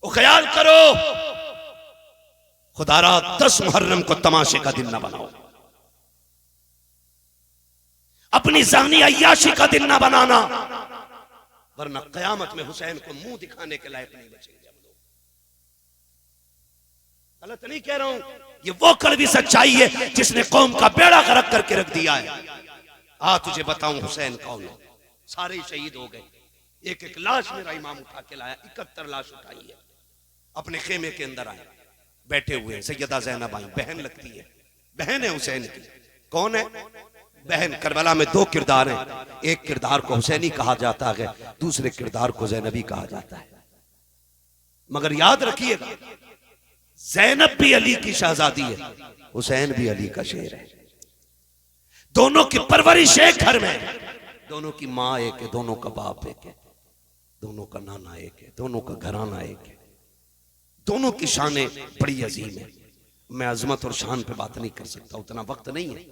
वो ख्याल करो, खुदारा 10 मुहर्रम को तमाशे का दिन ना बनाओ, अपनी जानी अय्याशी का दिन ना बनाना, वरना कयामत में हुसैन को मुंह दिखाने के लायक नहीं बचेंगे हम लोग। गलत नहीं कह रहा हूं, ये वो कड़वी सच्चाई है जिसने कौम का बेड़ा गर्क करके रख दिया है। आ तुझे बताऊं हुसैन कौन है? सारे ही शहीद हो गए। एक एक लाश मेरा इमाम उठा के लाया, 71 लाश उठाई है। अपने खेमे के अंदर आए, बैठे हुए हैं। सैयदा ज़ैनब आई, बहन लगती है, बहन है हुसैन की। कौन है बहन? करबला में 2 किरदार हैं। एक किरदार को हुसैनी कहा जाता है, दूसरे किरदार को ज़ैनबी कहा जाता है। मगर याद रखिएगा, ज़ैनब भी अली की शहजादी है, हुसैन भी अली का शेर है। दोनों की परवरिश एक घर में, दोनों की माँ एक है, दोनों का बाप एक है, दोनों का नाना एक है, दोनों का घराना एक है, दोनों की शानें बड़ी अजीम है। मैं अजमत और शान पे बात नहीं कर सकता, उतना वक्त नहीं है,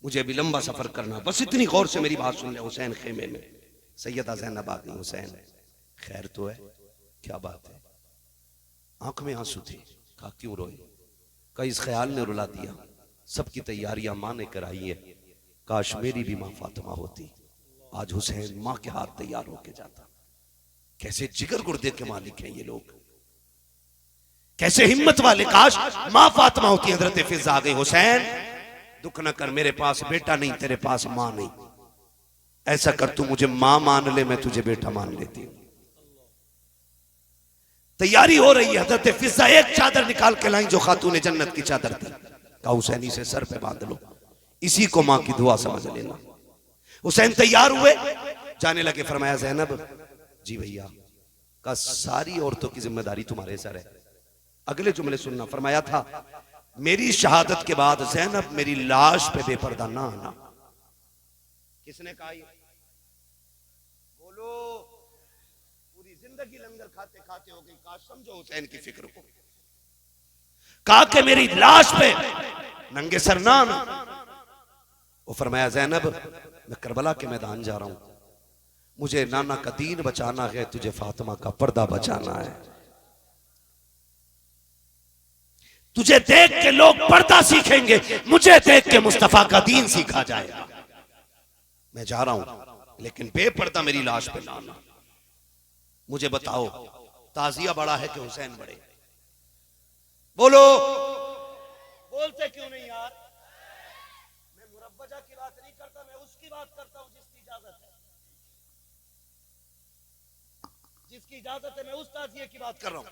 मुझे अभी लंबा सफर करना। बस इतनी गौर से मेरी बात सुन ले। हुसैन खेमे में, सैयदा ज़ैनब आ गई। हुसैन खैर तो है? क्या बात है? आंख में आंसू थे। कहा क्यों रोए? कहा इस ख्याल ने रुला दिया, सबकी तैयारियां मां ने कराई है, काश मेरी भी मां फातिमा होती, आज हुसैन मां के हाथ तैयार होके जाता। कैसे जिगर गुर्दे के मालिक हैं ये लोग, कैसे हिम्मत वाले। काश मां फातिमा होती। हजरत फिजा आ गई, हुसैन दुख न कर, मेरे पास बेटा नहीं, तेरे पास मां नहीं, ऐसा कर तू मुझे मां मान ले, मैं तुझे बेटा मान लेती हूं। तैयारी हो रही है। हजरत फिजा एक चादर निकाल के लाई जो खातून जन्नत की चादर थी। कहा हुसैन इसे सर पे बांध लो, इसी को मां की दुआ समझ लेना। हुसैन तैयार हुए, जाने लगे। फरमाया ज़ैनब जी भैया, का सारी औरतों की जिम्मेदारी तुम्हारे सर है। अगले जुमले सुनना। फरमाया था मेरी शहादत के बाद ज़ैनब मेरी लाश पे बेपर्दा ना आना। किसने कहा ये? बोलो। पूरी जिंदगी लंगर खाते खाते हो गई, काश समझो हुसैन की फिक्र को। कहा कि मेरी लाश पे नंगे सर ना आना। वो फरमाया ज़ैनब मैं करबला के मैदान जा रहा हूं, मुझे नाना का दीन बचाना है, तुझे फातिमा का पर्दा बचाना है। तुझे देख के लोग पर्दा सीखेंगे, मुझे देख के मुस्तफा का दीन सीखा जाएगा। मैं जा रहा हूं, लेकिन बेपर्दा मेरी लाश पे लाना। मुझे बताओ ताजिया बड़ा है कि हुसैन बड़े? बोलो, बोलते क्यों नहीं यार? मैं मुरब्बजा की बात नहीं करता, मैं उसकी बात करता हूं जिसकी इजाजत है, जिसकी इजाजत है, मैं उस ताजिए की बात कर रहा हूं।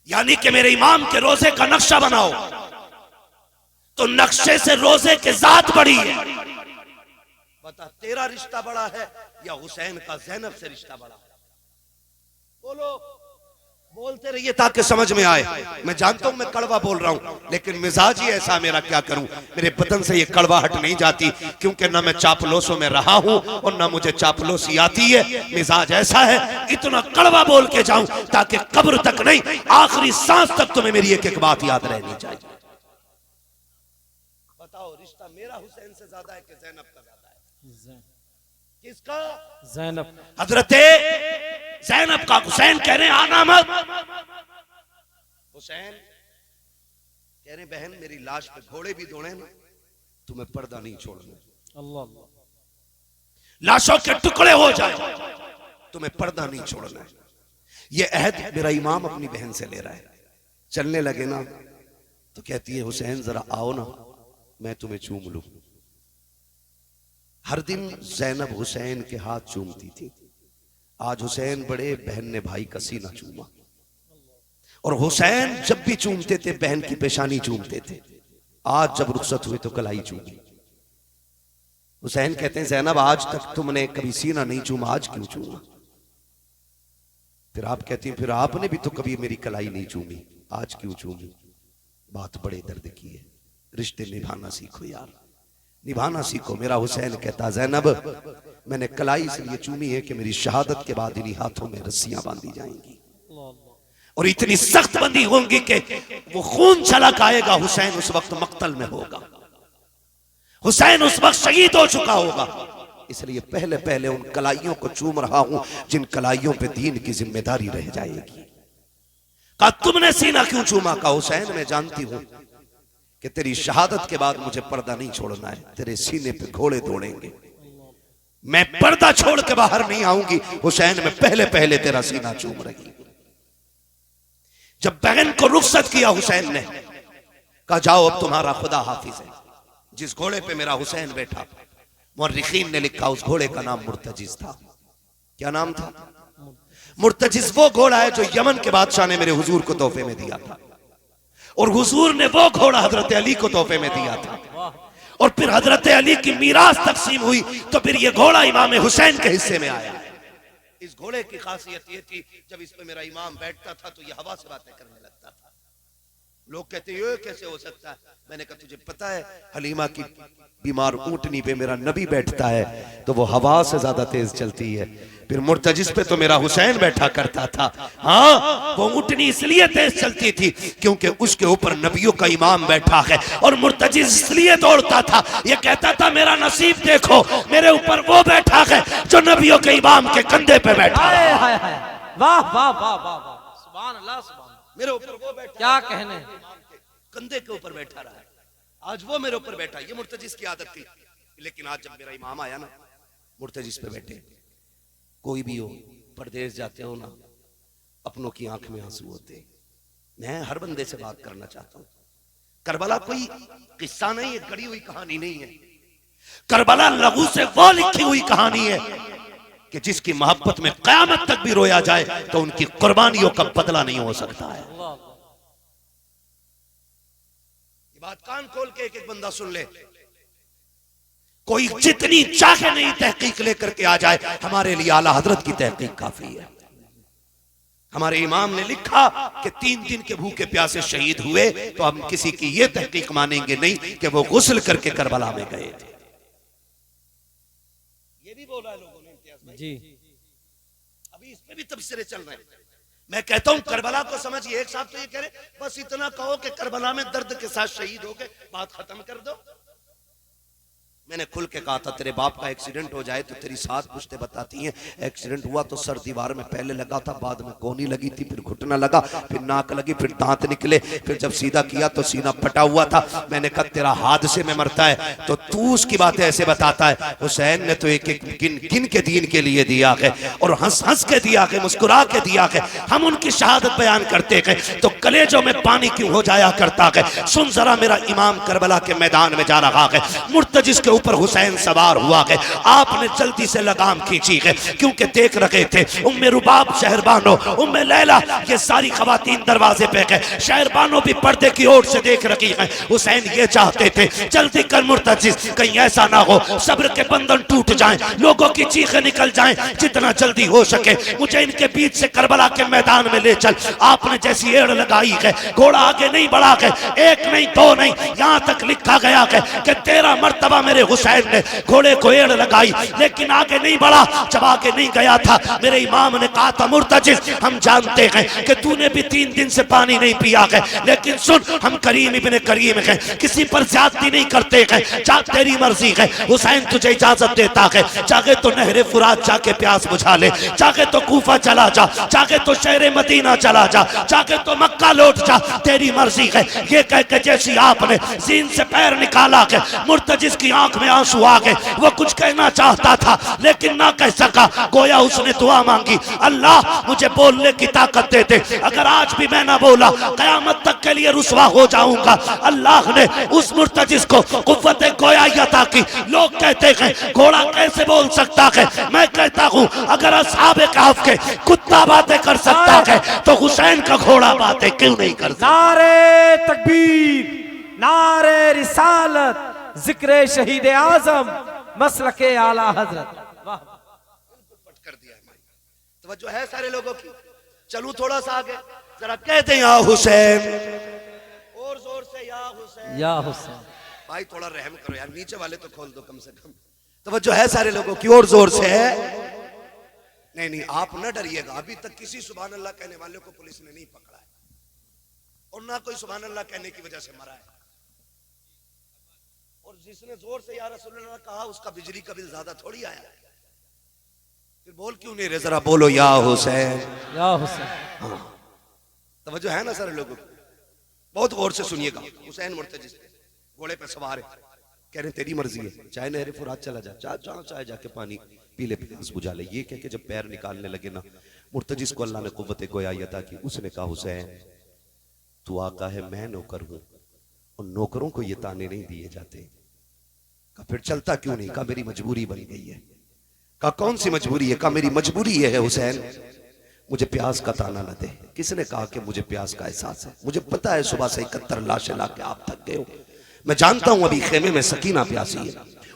यानी कि मेरे इमाम के रोजे का नक्शा बनाओ तो नक्शे से रोजे की जात बड़ी है। बता, तेरा रिश्ता बड़ा है या हुसैन का ज़ैनब से रिश्ता बड़ा है? बोलो, बोलते रहिए ताकि समझ में आए। मैं जानता हूं मैं कड़वा बोल रहा हूं, लेकिन मिजाज ही ऐसा मेरा, क्या करूं, मेरे बदन से ये कड़वाहट नहीं जाती, क्योंकि ना मैं चापलोसों में रहा हूं और ना मुझे चापलोसी आती है। मिजाज ऐसा है, इतना कड़वा बोल के जाऊं ताकि कब्र तक नहीं, आखिरी सांस तक तुम्हें मेरी एक एक बात याद रहनी चाहिए। बताओ, रिश्ता मेरा हुसैन से ज्यादा है कि ज़ैनब का ज्यादा है? किसका? ज़ैनब। हजरते ज़ैनब का। हुसैन कह रहे आना मत। हुसैन कह रहे बहन मेरी लाश पे घोड़े भी दौड़े ना, तुम्हें पर्दा नहीं छोड़ना। अल्लाह। लाशों के टुकड़े हो जाए, तुम्हें पर्दा नहीं छोड़ना है। ये अहद मेरा इमाम अपनी बहन से ले रहा है। चलने लगे ना तो कहती है हुसैन जरा आओ ना, मैं तुम्हें चूम लूं। हर दिन ज़ैनब हुसैन के हाथ चूमती थी। आज हुसैन बड़े, बहन ने भाई का सीना चूमा। और हुसैन जब भी चूमते थे बहन की पेशानी चूमते थे। आज जब रुखसत हुई तो कलाई चूमी। हुसैन कहते हैं ज़ैनब आज तक तुमने कभी सीना नहीं चूमा, आज क्यों चूमा? फिर आप कहती हैं फिर आपने भी तो कभी मेरी कलाई नहीं चूमी, आज क्यों चूमी? बात बड़े दर्द की है। रिश्ते निभाना सीखो यार, निभाना सीखो। मेरा हुसैन कहता ज़ैनब मैंने कलाई इसलिए चूमी है कि मेरी शहादत के बाद इन्हीं हाथों में रस्सियां बांधी जाएंगी और इतनी सख्त बंदी होंगी कि वो खून छलक आएगा। हुसैन उस वक्त मक्तल में होगा, हुसैन उस वक्त शहीद हो चुका होगा। इसलिए पहले पहले उन कलाइयों को चूम रहा हूं जिन कलाइयों पे दीन की जिम्मेदारी रह जाएगी। कहा तुमने सीना क्यों चूमा? का हुसैन मैं जानती हूं कि तेरी शहादत के बाद मुझे पर्दा नहीं छोड़ना है, तेरे सीने पे घोड़े दौड़ेंगे, मैं पर्दा छोड़ के बाहर नहीं आऊंगी। हुसैन में पहले पहले तेरा सीना चूम रही। जब बहन को रुखसत किया हुसैन ने, कहा जाओ अब तुम्हारा खुदा हाफिज है। जिस घोड़े पे मेरा हुसैन बैठा, मुर्रिखीन ने लिखा उस घोड़े का नाम मुर्तजिज था। क्या नाम था? मुर्तजिज वो घोड़ा है जो यमन के बादशाह ने मेरे हुजूर को तोहफे में दिया था, और हुजूर ने वो घोड़ा हजरत अली को तोहफे में दिया था। और फिर हजरत अली की मीरास तकसीम हुई तो फिर ये घोड़ा इमाम हुसैन के हिस्से में आया। इस घोड़े की खासियत ये थी जब इस पे मेरा इमाम बैठता था तो ये हवा से बातें करने लगता था। लोग कहते ये कैसे हो सकता है? मैंने कहा तुझे पता है हलीमा की बीमार ऊंटनी पे मेरा नबी बैठता है तो वो हवा से ज्यादा तेज चलती है। फिर मुर्तजिस पे तो मेरा हुसैन बैठा करता था। हाँ, वो ऊंटनी इसलिए तेज चलती थी क्योंकि उसके ऊपर नबियों का इमाम बैठा है, और मुर्तजिस इसलिए दौड़ता था, ये कहता था मेरा नसीब देखो, मेरे ऊपर वो बैठा है जो नबियों के इमाम के कंधे पे बैठा है। वाह वाह वाह वाह, सुभान अल्लाह, सुभान। मेरे ऊपर वो बैठा, क्या कहने, कंधे के ऊपर बैठा रहा है, आज वो मेरे ऊपर बैठा। ये मुर्तजिस की आदत थी। लेकिन आज जब मेरा इमाम आया ना, मुर्तजिस पे बैठे। कोई भी हो, परदेश जाते हो ना, अपनों की आंख में आंसू होते। मैं हर बंदे से बात करना चाहता हूं। करबला कोई किस्सा नहीं है, गढ़ी हुई कहानी नहीं है। करबला लहू से वो लिखी हुई कहानी है कि जिसकी मोहब्बत में कयामत तक भी रोया जाए तो उनकी कुर्बानियों का बदला नहीं हो सकता है। ये बात कान खोल के एक एक बंदा सुन ले। कोई जितनी चाहे नहीं तहकीक लेकर के आ जाए, हमारे लिए आला हजरत की तहकीक काफी है। हमारे इमाम ने लिखा कि 3 दिन के भूखे प्यासे शहीद हुए तो हम किसी की ये तहकीक मानेंगे नहीं कि वो गुस्ल करके करबला में गए थे। ये भी बोला है लोगों ने इम्तियाज भाई जी। अभी इस पे भी तबसरे चल रहे हैं। मैं कहता हूं करबला को समझिए। एक साहब तो ये कह रहे बस इतना कहो कि करबला में दर्द के साथ शहीद हो गए, बात खत्म कर दो। मैंने खुल के कहा था तेरे बाप का एक्सीडेंट हो जाए तो तेरी सात पुश्ते बताती हैं एक्सीडेंट हुआ तो सर दीवार में पहले लगा था, बाद में कोहनी लगी थी, फिर घुटना लगा, फिर नाक लगी, फिर दांत निकले, फिर जब सीधा किया तो सीना फटा हुआ था। मैंने कहा तेरा हादसे में मरता है तो तू उसकी बातें ऐसे बताता है। हुसैन ने तो एक एक गिन गिन के दीन के लिए दिया है और हंस हंस के दिया है, मुस्कुरा के दिया है। हम उनकी शहादत बयान करते हैं तो कलेजों में पानी क्यों हो जाया करता है। सुन जरा, मेरा इमाम करबला के मैदान में जा रहा है, मुर्तजिस के ऊपर हुसैन सवार हुआ है। आपने जल्दी से लगाम खींची है क्योंकि देख रहे थे उम्मे रुबाब शहरबानो, उम्मे लैला, ये सारी खवातीन दरवाजे पे गए, शहरबानो भी पर्दे की ओर से देख रही हैं। हुसैन ये चाहते थे जल्दी कर मुर्तजिस, कहीं ऐसा ना हो सब्र के बंधन टूट जाएं, लोगों की चीखें निकल जाएं, जितना जल्दी हो सके मुझे इनके बीच से करबला के मैदान में ले चल। आपने जैसी एड़ लगाई है, घोड़ा आगे नहीं बढ़ा है, एक नहीं दो नहीं, यहाँ तक लिखा गया है कि 13 मर्तबा मेरे हुसैन ने घोड़े को एड़ लगाई, लेकिन आगे नहीं बढ़ा। जब आगे नहीं गया था मेरे इमाम ने कहा था मुर्तजिस, हम जानते हैं कि तूने भी 3 दिन से पानी नहीं पिया है, लेकिन सुन हम करीम इब्ने करीम हैं, किसी पर ज्यादती नहीं करते हैं, जा तेरी मर्जी है। हुसैन तुझे इजाजत देता है, चाहे तो नहरे फुरात जाके प्यास बुझा ले, चाहे तो कूफा चला जा, चाहे तो शहर मदीना चला जा, चाहे तो मक्का लौट जा, तेरी मर्जी है। ये कह के जैसी आपने जीन से पैर निकाला है, मुर्तजिस की आंख में आंसू आ गए। वो कुछ कहना चाहता था लेकिन ना कह सका, गोया उसने दुआ मांगी, अल्लाह मुझे बोलने की ताकत दे दे, अगर आज भी मैं ना बोला कयामत तक के लिए रुसवा हो जाऊंगा। अल्लाह ने उस मुर्तजिस को कुव्वत गोयाई अता की। लोग कहते हैं घोड़ा कैसे बोल सकता है, मैं कहता हूं अगर असहाबे कहफ के कुत्ता बातें कर सकता है तो हुसैन का घोड़ा बातें क्यों नहीं कर सकता। नारे तकबीर, नारे रिसालत, जिक्र शहीद आजम, मसलके आला हजरत। वाह, कर दिया है। तवज्जो है सारे लोगों की। चलूं थोड़ा सा आगे, जरा कहते हैं या हुसैन, और जोर से या हुसैन, या हुसैन। भाई थोड़ा रहम करो यार, नीचे वाले तो खोल दो कम से कम। तवज्जो है सारे लोगों की, और जोर से है। नहीं नहीं आप न डरिएगा, अभी तक किसी सुभान अल्लाह कहने वाले को पुलिस ने नहीं पकड़ा है और ना कोई सुभान अल्लाह कहने की वजह से मरा है। और जिसने जोर से या रसूलुल्लाह कहा उसका बिजली का बिल ज्यादा थोड़ी आया। फिर बोल क्यों नहीं रहे, जरा बोलो या हुसैन, या हुसैन। हाँ तवज्जो है ना सारे लोगों को, बहुत गौर से सुनिएगा। हुसैन मुर्तजिस घोड़े पे सवार है, कह रहे तेरी मर्जी है, चाहे नहरे फुरात चला जा, चाहे जाके पानी पी ले, प्यास बुझा ले। ये कह के जब पैर निकालने लगे ना मुर्तजिस को अल्लाह ने कुव्वत गोयाई अता की। उसने कहा हुसैन तू आका है, मैं नौकर हूं, और नौकरों को ये ताने नहीं दिए जाते। कहा फिर चलता क्यों नहीं? कहा मेरी मजबूरी बन गई है। कहा कौन सी मजबूरी है? कहा मेरी मजबूरी ये है हुसैन, मुझे प्यास का ताना न दे। किसने कहा कि मुझे प्यास का एहसास है? मुझे पता है सुबह से 71 लाशें लाके आप थक गए हो। मैं जानता हूं अभी खेमे में सकीना प्यासी है,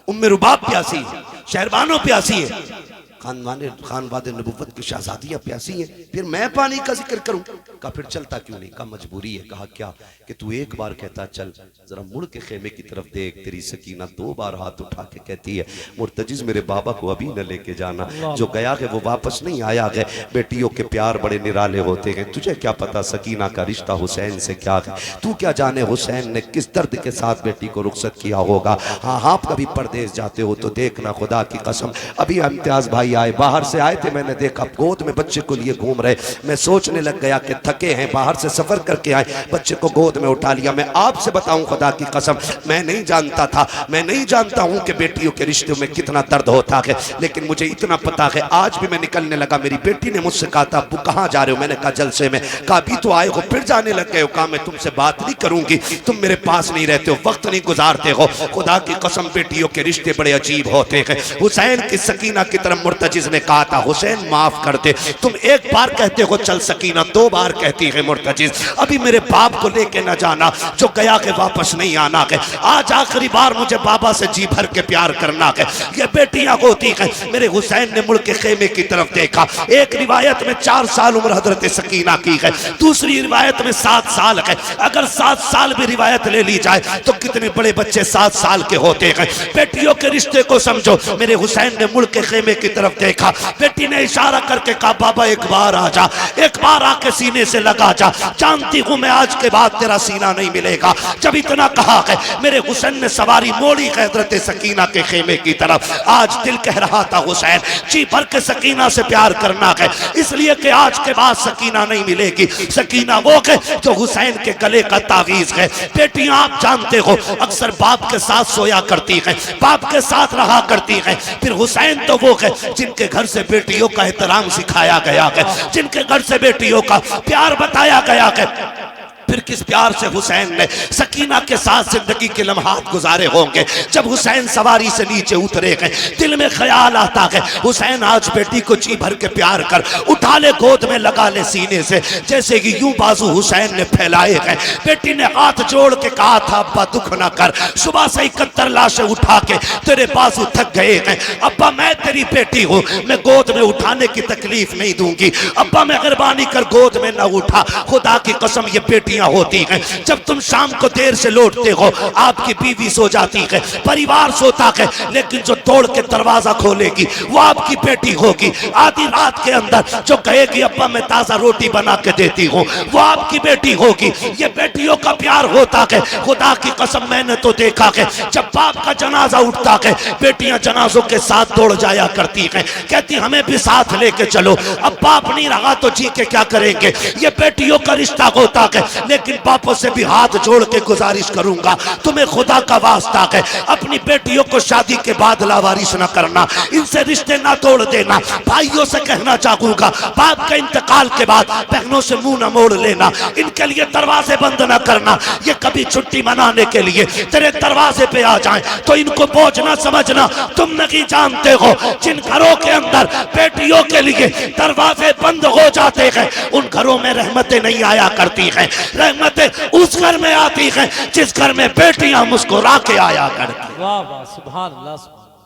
उम्मे रुबाब प्यासी है, शहरबानो प्यासी है, खानवादे नबुव्वत की शहजादियां प्यासी हैं, फिर मैं पानी का जिक्र करूं? कहा फिर चलता क्यों नहीं? कहा मजबूरी है। कहा क्या? कि तू एक बार कहता चल, जरा मुड़ के खेमे की तरफ देख, तेरी सकीना 2 बार हाथ उठा के कहती है मुर्तजिस मेरे बाबा को अभी न लेके जाना, जो गया है वो वापस नहीं आया है। बेटियों के प्यार बड़े निराले होते हैं, तुझे क्या पता सकीना का रिश्ता हुसैन से क्या है? तू क्या जाने हुसैन ने किस दर्द के साथ बेटी को रुखसत किया होगा। हाँ आप कभी परदेश जाते हो तो देखना, खुदा की कसम अभी इम्तियाज भाई आए, बाहर से आए थे, मैंने देखा गोद में बच्चे को लिए घूम रहे। मैं सोचने लग गया कि थके हैं, बाहर से सफर करके आए, बच्चे को गोद में उठा लिया। मैं आपसे बताऊं खुदा की कसम मैं नहीं जानता था, मैं नहीं जानता हूं कि बेटियों के रिश्तों में कितना दर्द होता है, लेकिन मुझे इतना पता है आज भी मैं निकलने लगा, मेरी बेटी ने मुझसे कहा था अब्बू कहां जा रहे हो? मैंने कहा जलसे में। कहा अभी तो आए हो फिर जाने लग गए हो? कहा मैं तुमसे बात नहीं करूंगी, तुम मेरे पास नहीं रहते हो, वक्त नहीं गुजारते हो। खुदा की कसम बेटियों के रिश्ते बड़े अजीब होते हैं। हुसैन की सकीना की तरफ मुर्तजिस ने कहा था हुसैन माफ कर दे, तुम एक बार कहते हो चल सकीना, 2 बार कहती है मुर्तजिस, अभी मेरे बाप को लेके न जाना, जो गया के वापस नहीं आना है। आज आखिरी बार मुझे बाबा से जी भर के प्यार करना है। ये बेटियां होती हैं। मेरे हुसैन ने मुड़ के खेमे की तरफ देखा। एक रिवायत में 4 साल उम्र हजरत सकीना की है, दूसरी रिवायत में 7 साल है। अगर 7 साल भी रिवायत ले ली जाए तो कितने बड़े बच्चे 7 साल के होते हैं। बेटियों के रिश्ते को समझो। मेरे हुसैन ने मुड़ के खेमे की तरफ तरफ देखा, बेटी ने इशारा करके कहा बाबा एक बार आ जा, एक बार आके सीने से लगा जा, जानती हूं मैं आज के बाद तेरा सीना नहीं मिलेगा। जब इतना कहा है मेरे हुसैन ने सवारी मोड़ी हजरत सकीना के खेमे की तरफ। आज दिल कह रहा था हुसैन जी भर के सकीना से प्यार करना है, इसलिए कि आज के बाद सकीना नहीं मिलेगी। सकीना वो है जो हुसैन के गले का तावीज है। बेटियां आप जानते हो अक्सर बाप के साथ सोया करती हैं, बाप के साथ रहा करती हैं। फिर हुसैन तो वो है जिनके घर से बेटियों का एहतराम सिखाया गया है, जिनके घर से बेटियों का प्यार बताया गया है। फिर किस प्यार से हुसैन ने सकीना के साथ जिंदगी के लम्हात गुजारे होंगे। जब हुसैन सवारी से नीचे उतरे गए, दिल में ख्याल आता है हुसैन आज बेटी को जी भर के प्यार कर, उठा ले गोद में लगा ले सीने से, जैसे कि यूं बाजू हुसैन ने फैलाए गए। बेटी ने हाथ जोड़ के कहा था अब्बा दुख ना कर, सुबह से 71 लाशें उठा के तेरे बाजू थक गए हैं। अब्बा मैं तेरी बेटी हूँ, मैं गोद में उठाने की तकलीफ नहीं दूंगी। अब्बा मेहरबानी कर गोद में न उठा, खुदा की कसम ये बेटियां होती हैं। जब तुम शाम को देर से लौटते हो, आपकी बीवी सो जाती है, परिवार सोता है, लेकिन जो तोड़ के दरवाजा खोलेगी वो आपकी बेटी होगी। आधी रात के अंदर जो कहेगी अब्बा मैं ताजा रोटी बना के देती हूँ, वो आपकी बेटी होगी। ये बेटियों का प्यार होता है। खुदा की कसम मैंने तो देखा है जब बाप का जनाजा उठता है, बेटियां जनाजों के साथ दौड़ जाया करती हैं, कहती हमें भी साथ लेके चलो। अब बाप नहीं रहा तो जी के क्या करेंगे। ये बेटियों का रिश्ता होता है। लेकिन बापों से भी हाथ जोड़ के गुजारिश करूंगा, तुम्हें खुदा का वास्ता है अपनी बेटियों को शादी के बाद लावारिस न करना, इनसे रिश्ते ना तोड़ देना। भाइयों से कहना चाहूंगा बाप के इंतकाल के बाद बहनों से मुंह न मोड़ लेना, इनके लिए दरवाजे बंद न करना। ये कभी छुट्टी मनाने के लिए तेरे दरवाजे पे आ जाएं तो इनको बोझ ना समझना। तुम नहीं जानते हो जिन घरों के अंदर बेटियों के लिए दरवाजे बंद हो जाते हैं, उन घरों में रहमतें नहीं आया करती हैं। रहमतें उस घर में आती हैं जिस घर में बेटियां मुस्कुरा के आया करती। वाह वाह सुभान अल्लाह,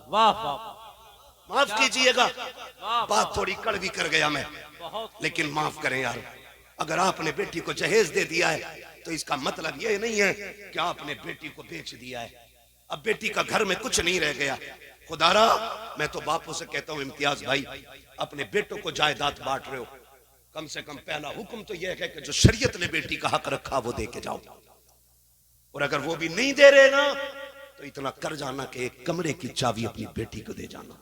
वाह वाह। माफ कीजिएगा बात थोड़ी कड़वी कर गया मैं, लेकिन माफ करें यार। अगर आपने बेटी को जहेज दे दिया है तो इसका मतलब ये नहीं है कि आपने बेटी को बेच दिया है। अब बेटी का घर में कुछ नहीं रह गया। खुदारा मैं तो बापों से कहता हूं इम्तियाज भाई अपने बेटों को जायदाद बांट रहे हो, कम से कम पहला हुक्म तो यह है कि जो शरीयत ने बेटी का हक रखा वो दे के जाओ। और अगर वो भी नहीं दे रहे ना तो इतना कर जाना कि एक कमरे की चाबी अपनी बेटी को दे जाना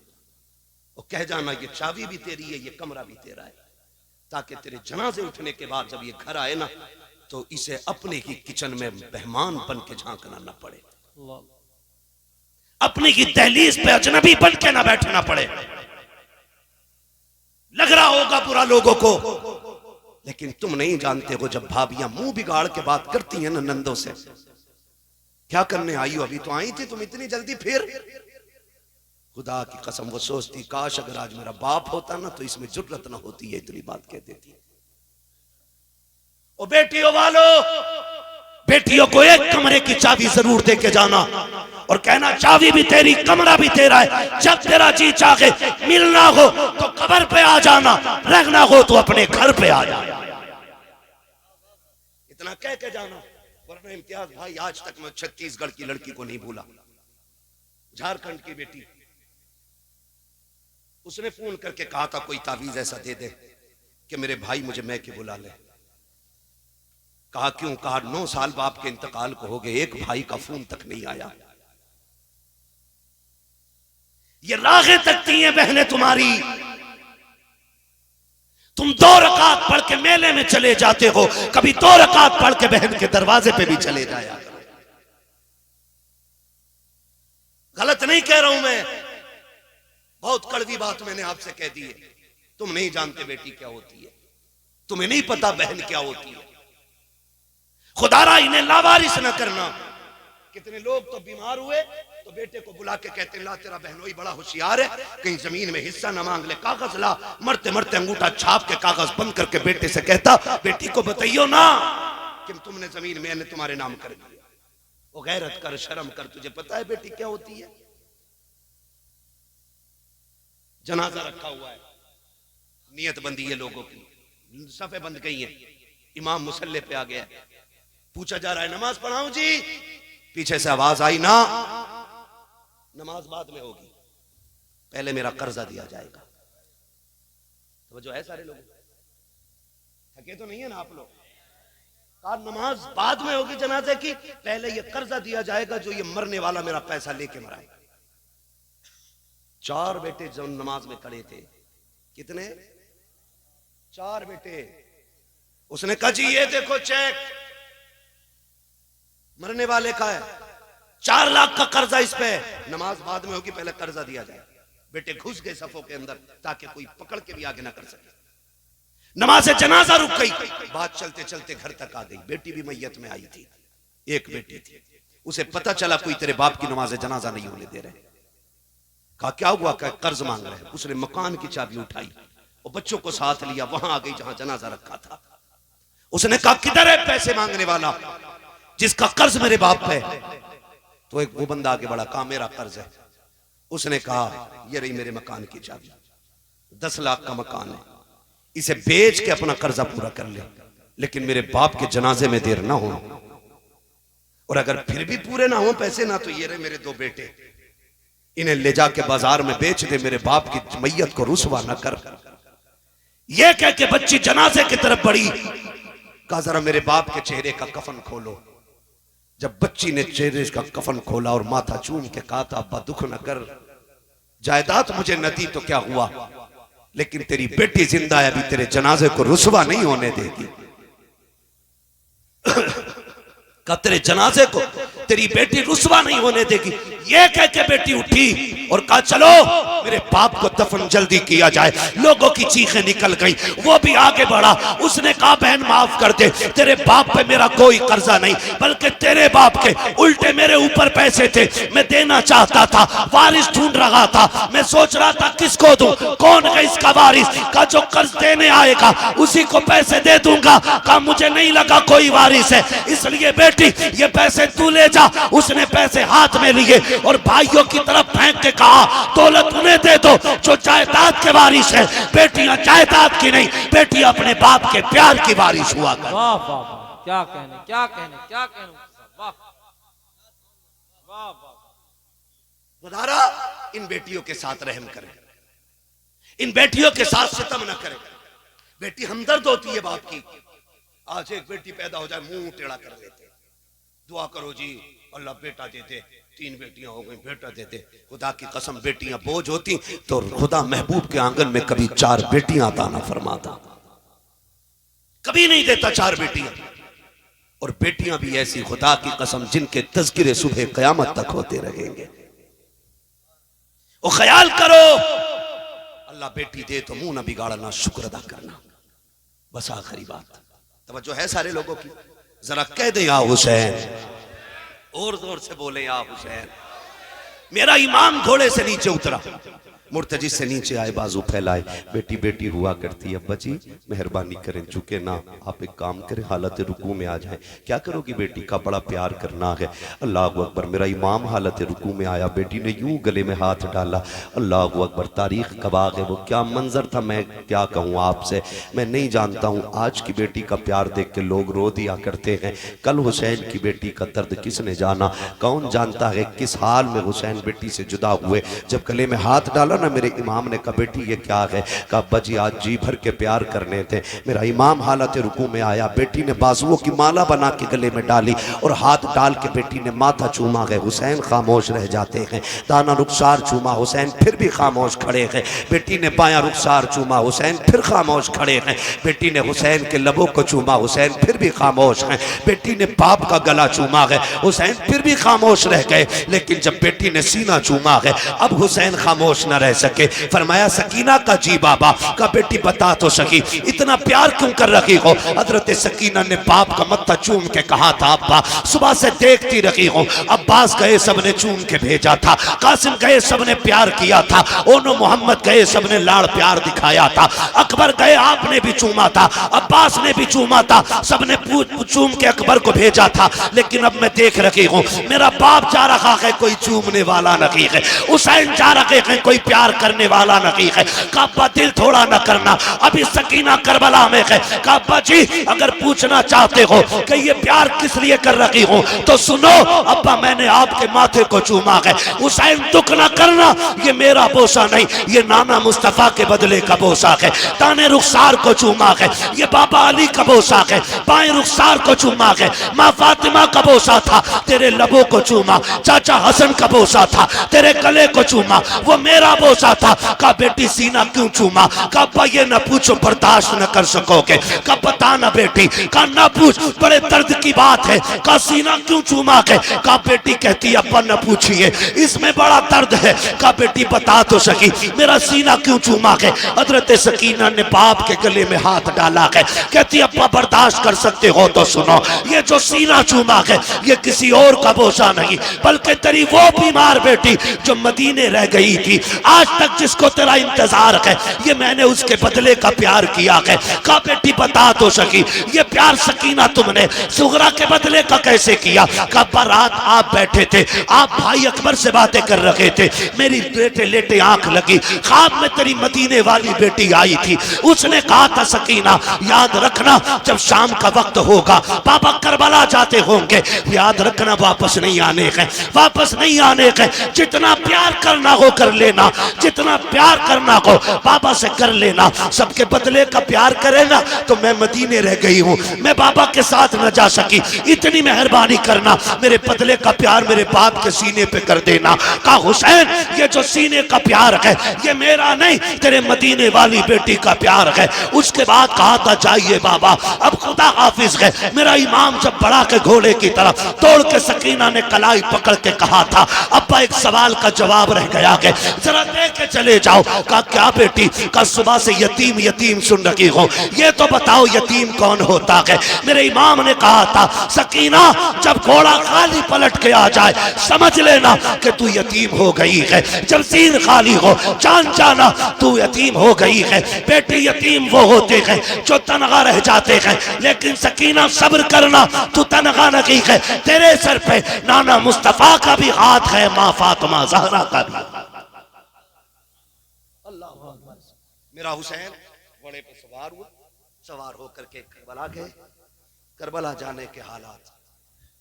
और कह जाना ये चाबी भी तेरी है, ये कमरा भी तेरा है, ताकि तेरे जनाजे उठने के बाद जब ये घर आए ना तो इसे अपने ही किचन में मेहमान बन के झांकना ना पड़े, अपने की दहलीज पे अजनबी बन के ना बैठना पड़े। लग रहा होगा बुरा लोगों को, लेकिन तुम नहीं जानते हो जब भाभियां मुंह बिगाड़ के बात करती हैं ना नंदों से, क्या करने आई हो, अभी तो आई थी तुम इतनी जल्दी फिर। खुदा की कसम वो सोचती काश अगर आज मेरा बाप होता ना तो इसमें जुर्रत ना होती है इतनी बात कह देती। ओ बेटियों वालों, बेटियों को एक कमरे की चाबी जरूर दे के जाना और कहना चाबी भी तेरी कमरा भी तेरा है। जब तेरा जी चाहे मिलना हो तो कब्र पे आ जाना, रहना हो तो अपने घर पे आ जाना। इतना कह के जाना, वरना इम्तियाज भाई आज तक मैं छत्तीसगढ़ की लड़की को नहीं भूला, झारखंड की बेटी। उसने फोन करके कहा था कोई तावीज ऐसा दे दे कि मेरे भाई मुझे मैके बुला ले। कहा क्यों? कहा 9 साल बाप के इंतकाल को हो गए, एक भाई का फोन तक नहीं आया। ये राहें तकती हैं बहनें तुम्हारी, तुम 2 रकात पढ़ के मेले में चले जाते हो, कभी 2 रकात पढ़ के बहन के दरवाजे पे भी चले जाया करो। गलत नहीं कह रहा हूं मैं, बहुत कड़वी बात मैंने आपसे कह दी है। तुम नहीं जानते बेटी क्या होती है, तुम्हें नहीं पता बहन क्या होती है। खुदारा इन्हें लावारिस न करना। कितने लोग तो बीमार हुए तो बेटे को बुला के कहते हैं ला तेरा बहनोई बड़ा होशियार है, कहीं जमीन में हिस्सा न मांग ले, कागज ला। मरते मरते अंगूठा छाप के कागज बंद करके बेटे से कहता बेटी को बताइयो ना कि तुमने जमीन मैंने तुम्हारे नाम कर दिया। वो गैरत कर, शर्म कर, तुझे पता है बेटी क्या होती है। जनाजा रखा हुआ है, नियत बंदी है लोगों की, सफे बंद गई है, इमाम मुसल्ले पे आ गया, पूछा जा रहा है नमाज पढ़ाऊं जी, पीछे से आवाज आई ना नमाज बाद में होगी, पहले मेरा कर्जा दिया जाएगा। वो जो है सारे लोग थके तो नहीं है ना आप लोग? कहा नमाज बाद में होगी जनाजे की, पहले ये कर्जा दिया जाएगा जो ये मरने वाला मेरा पैसा लेके मरा है। 4 बेटे जो नमाज में खड़े थे, कितने? 4 बेटे। उसने कहा जी ये देखो चेक मरने वाले का है, 4 लाख का कर्जा इस पे। नमाज बाद में होगी, पहले कर्जा दिया जाए। बेटे घुस गए सफों के अंदर ताकि कोई पकड़ के भी आगे ना कर सके। नमाज जनाजा रुक गई, बात चलते चलते घर तक आ गई। बेटी भी मैयत में आई थी, एक बेटी थी। उसे पता चला कोई तेरे बाप की नमाज जनाजा नहीं होने दे रहे। कहा क्या हुआ? क्या कर्ज मांग रहे हैं। उसने मकान की चाबी उठाई और बच्चों को साथ लिया, वहां आ गई जहां जनाजा रखा था। उसने कहा किधर है पैसे मांगने वाला जिसका कर्ज मेरे बाप पे? तो एक वो बंदा आगे बढ़ा, कहा मेरा कर्ज है। उसने कहा ये रही मेरे मकान की चाबी, 10 लाख का मकान है, इसे बेच के अपना कर्जा पूरा कर ले, लेकिन मेरे बाप के जनाजे में देर ना हो, और अगर फिर भी पूरे ना हो पैसे ना, तो ये रहे मेरे 2 बेटे, इन्हें ले जाके बाजार में बेच दे, मेरे बाप की मैयत को रुसवा न कर। ये कह के बच्ची जनाजे की तरफ बढ़ी। कहा जरा मेरे बाप के चेहरे का कफन खोलो। जब बच्ची ने चेहरे का कफन खोला और माथा चूम के कहा था अब्बा दुख न कर, जायदाद मुझे न दी तो क्या हुआ, लेकिन तेरी बेटी जिंदा है, अभी तेरे जनाजे को रुसवा नहीं होने देगी। का तेरे जनाजे को तेरी बेटी रुसवा नहीं होने देगी। ये कह के बेटी उठी और कहा चलो मेरे बाप को दफन जल्दी किया जाए। लोगों की चीखें निकल गई, वो भी आगे बढ़ा। उसने कहा बहन माफ कर दे, तेरे बाप पे मेरा कोई कर्जा नहीं, बल्कि तेरे बाप के उल्टे मेरे ऊपर पैसे थे, मैं देना चाहता था, वारिस ढूंढ रहा था, मैं सोच रहा था किसको दूं, कौन है इसका वारिस। का जो कर्ज देने आएगा उसी को पैसे दे दूंगा। का मुझे नहीं लगा कोई वारिस है, इसलिए बेटी ये पैसे तू ले जा। उसने पैसे हाथ में लिए और भाइयों की तरफ फेंक के कहा दौलत उन्हें दे दो जो जायदाद के वारिस है। बेटियां जायदाद की नहीं, बेटियां अपने बाप के प्यार की वारिस हुआ कर। वाह वाह वाह, क्या कहने क्या कहने क्या कहने, वाह वाह वाह। खुदारा इन बेटियों के साथ रहम करें, इन बेटियों के साथ सितम न करें। बेटी हमदर्द होती है बाप की। आज एक बेटी पैदा हो जाए मुंह टेढ़ा कर लेते, दुआ करो जी अल्लाह बेटा दे दे। 3 बेटियां हो गई, बेटा दे दे। खुदा की कसम बेटियां बोझ होती तो खुदा महबूब के आंगन में कभी 4 बेटियां अता ना फरमाता, कभी नहीं देता 4 बेटियां। और बेटियां भी ऐसी खुदा की कसम जिनके तज़किरे सुबह क़यामत तक होते रहेंगे। और ख्याल करो अल्लाह बेटी दे तो मुंह ना बिगाड़ना, शुक्र अदा करना। बस आखिरी बात तवज्जो है सारे लोगों की, जरा कह दे या हुसैन, और जोर से बोले या हुसैन। मेरा इमाम घोड़े से नीचे उतरा, मुर्तजी से नीचे आए, बाजू फैलाए। बेटी बेटी हुआ करती है, अब्बा जी मेहरबानी करें, चुके ना, आप एक काम करें हालत रुकू में आ जाए। क्या करोगी बेटी का बड़ा प्यार करना है। अल्लाह अकबर। मेरा इमाम हालत रुकू में आया, बेटी ने यूं गले में हाथ डाला। अल्लाह अकबर। तारीख गवाह है, वो क्या मंजर था मैं क्या कहूँ आपसे, मैं नहीं जानता हूँ। आज की बेटी का प्यार देख के लोग रो दिया करते हैं, कल हुसैन की बेटी का दर्द किसने जाना। कौन जानता है किस हाल में हुसैन बेटी से जुदा हुए। जब गले में हाथ डाला ना मेरे इमाम ने कहा बेटी ये क्या है। कहा अब्बा जी आज जी भर के प्यार करने थे। मेरा इमाम हालत रुकू में आया, बेटी ने बाजुओं की माला बना के गले में डाली और हाथ डाल के बेटी ने माथा चूमा है। हुसैन खामोश रह जाते हैं। दाना रुखसार चूमा, हुसैन फिर भी खामोश खड़े हैं। बेटी ने बायां रुखसार चूमा, हुसैन फिर खामोश खड़े हैं। बेटी ने हुसैन के लबों को चूमा, हुसैन फिर भी खामोश हैं। बेटी ने बाप का गला चूमा है, हुसैन फिर भी खामोश रह गए। लेकिन जब बेटी ने सीना चूमा है अब हुसैन खामोश न रह सके। फरमाया सकीना का जी बाबा का बेटी बता तो सकी इतना प्यार क्यों कर रही हो। हजरत सकीना ने बाप का मत्था चूम के कहा था अब्बा सुबह से देखती रही हो, अब्बास गए सबने चूम के भेजा था, कासिम गए सबने प्यार किया था, ओनो मोहम्मद गए सबने लाड़ प्यार दिखाया था, अकबर गए आपने भी चूमा था, अब्बास ने भी चूमा था, सबने चूम के अकबर को भेजा था। लेकिन अब मैं देख रही हूँ मेरा बाप जा रहा है कोई चूमने वाला नहीं है, हुसैन जा रहे हैं कोई प्यार करने वाला नहीं है। काबा दिल थोड़ा न करना, अभी सकीना करबला में है। काबा जी अगर पूछना चाहते हो कि ये प्यार किस लिए कर रही हो तो सुनो, अब्बा मैंने आपके माथे को चूमा है। हुसैन दुख ना करना, ये मेरा बोसा नहीं, ये नाना मुस्तफा के बदले का बोसा है। ताने रुखसार को चूमा है, ये बाबा अली का बोसा है। बाएं रुखसार को चूमा है, माँ फातिमा का बोसा था, तेरे लबों को चूमा। चाचा हसन का बोसा था, तेरे गले को चूमा, वो मेरा बोसा था। का बेटी सीना क्यों चूमा? का अब्बा ये न पूछो, बर्दाश्त न कर सकोगे। का बता ना बेटी, का ना पूछ, बड़े दर्द की बात है। का सीना क्यों चूमा है? का बेटी कहती अब्बा न पूछिए, इसमें बड़ा दर्द है। का बेटी बता तो सकी, मेरा सीना क्यों चूमा है? हजरत सकीना ने बाप के गले में हाथ डाला है, कहती अब्बा बर्दाश्त कर सकते हो तो सुनो, ये जो सीना चूमा है ये किसी और का बोसा नहीं, बल्कि तेरी वो बीमार बेटी जो मदीने रह गई थी, आज तक जिसको तेरा इंतजार है, ये मैंने उसके बदले का प्यार किया है। का बेटी बता तो सकी, ये प्यार सकीना तुमने सुगरा के बदले का कैसे किया? का रात आप बैठे थे, आप भाई अकबर से बातें कर रहे थे, मेरी लेटे लेटे आंख लगी, ख्वाब में तेरी मदीने वाली बेटी आई थी। उसने कहा था सकीना याद रखना जब शाम का वक्त होगा बाबा करबला जाते होंगे, याद रखना वापस नहीं आने हैं, वापस नहीं आने हैं। जितना प्यार करना हो कर लेना, जितना प्यार करना हो बाबा से कर लेना। सबके बदले का प्यार करे ना तो मैं मदीने रह गई हूँ, मैं बाबा के साथ न जा सकी, इतनी मेहरबानी करना, मेरे बदले का प्यार मेरे बाप के सीने पे कर देना। कहा हुसैन ये जो सीने का प्यार है ये मेरा नहीं, तेरे मदीने वाली बेटी का प्यार है। उसके बाद कहा था जाइए बाबा, अब खुदा हाफिज है। मेरा इमाम जब बढ़ा के घोड़े की तरफ तोड़ के सकीना ने कलाई पकड़ के कहा था अब्बा एक सवाल का जवाब रह गया है, जरा दे के चले जाओ। कहा क्या बेटी? का सुबह से यतीम यतीम सुन रही हो, ये तो बताओ यतीम कौन होता है? मेरे इमाम ने कहा था सकीना जब घोड़ा खाली पलट के आ जाए समझ लेना कि तू यतीम हो गई है, जब सीन खाली हो जान जाना तू यतीम हो गई है। बेटी यतीम वो होते हैं जो तनहा रह जाते हैं, लेकिन सकीना सब्र करना, तू तनहा नहीं है, तेरे सर पे नाना मुस्तफा का भी हाथ है, माँ फातिमा ज़हरा का भी। मेरा हुसैन घोड़े पे सवार हुआ, सवार होकर के करबला गए। करबला जाने के हालात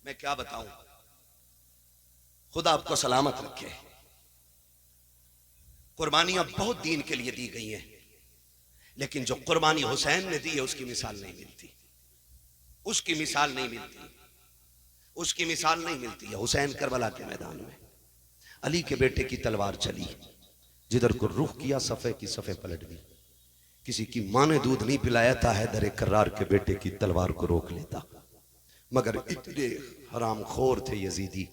मैं क्या बताऊं, खुदा आपको सलामत रखे। कुर्बानियां बहुत दीन के लिए दी गई हैं, लेकिन जो कुर्बानी हुसैन ने दी है उसकी मिसाल नहीं मिलती, उसकी मिसाल नहीं मिलती, उसकी मिसाल नहीं मिलती है। हुसैन करबला के मैदान में अली के बेटे की तलवार चली, जिधर को रुख किया सफ़े की सफ़े पलट गई। किसी की माँ ने दूध नहीं पिलाया था, हैदर कर्रार के बेटे की तलवार को रोक लेता, मगर इतने हराम खोर थे यजीदी,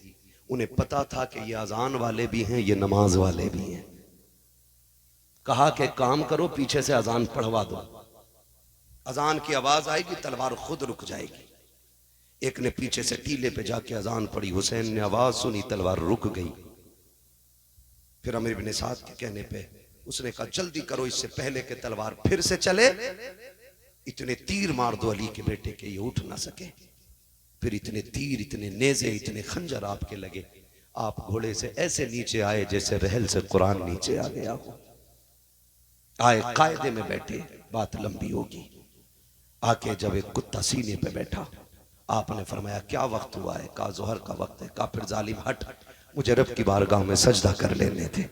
उन्हें पता था कि ये अजान वाले भी हैं, ये नमाज वाले भी हैं। कहा कि काम करो पीछे से अजान पढ़वा दो, अजान की आवाज आएगी तलवार खुद रुक जाएगी। एक ने पीछे से टीले पे जाके अजान पढ़ी, हुसैन ने आवाज सुनी, तलवार रुक गई। फिर अमीर इब्ने साद के कहने पे उसने कहा जल्दी करो, इससे पहले के तलवार फिर से चले, इतने तीर मार दो अली के बेटे के ये उठ ना सके। फिर इतने तीर, इतने नेज़े, इतने खंजर आपके लगे, आप घोड़े से ऐसे नीचे आए जैसे रहल से कुरान नीचे आ गया हो। आए कायदे में बैठे, बात लंबी होगी। आके जब एक कुत्ता सीने पे बैठा, आपने फरमाया क्या वक्त हुआ है? कहा जोहर का वक्त है। कहा फिर जालिम हट, मुझे रब की बारगाह में सजदा कर लेने थे,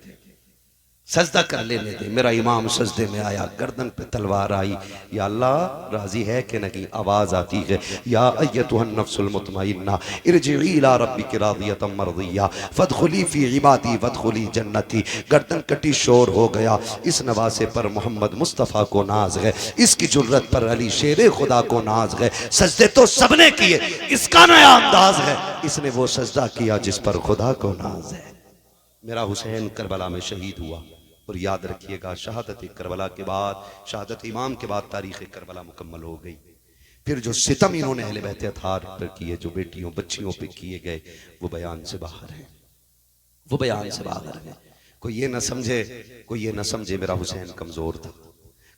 सजदा कर लेने दे। मेरा इमाम सजदे में आया, गर्दन पे तलवार आई, या अल्लाह राजी है कि नहीं? आवाज आती है या अय्यतुहन नफ्सुल मुतमइन्ना इरजिई इला रब्बिकी रादियतम मर्दिया फदखुली फी इबादी वदखुली जन्नती। गर्दन कटी, शोर हो गया। इस नवासे पर मोहम्मद मुस्तफ़ा को नाज है, इसकी जुर्रत पर अली शेरे खुदा को नाज है। सजदे तो सबने किए, इसका नया अंदाज है, इसने वो सजदा किया जिस पर खुदा को नाज है। मेरा हुसैन करबला में शहीद हुआ। और याद रखिएगा, शहादत करबला के बाद, शहादत इमाम के बाद तारीख़ करबला मुकम्मल हो गई। फिर जो सितम इन्होंने अहले बैत अतहार पर किए, जो बेटियों बच्चियों पे किए गए, वो बयान से बाहर है, वो बयान से बाहर है। कोई ये ना समझे, कोई ये ना समझे मेरा हुसैन कमज़ोर था,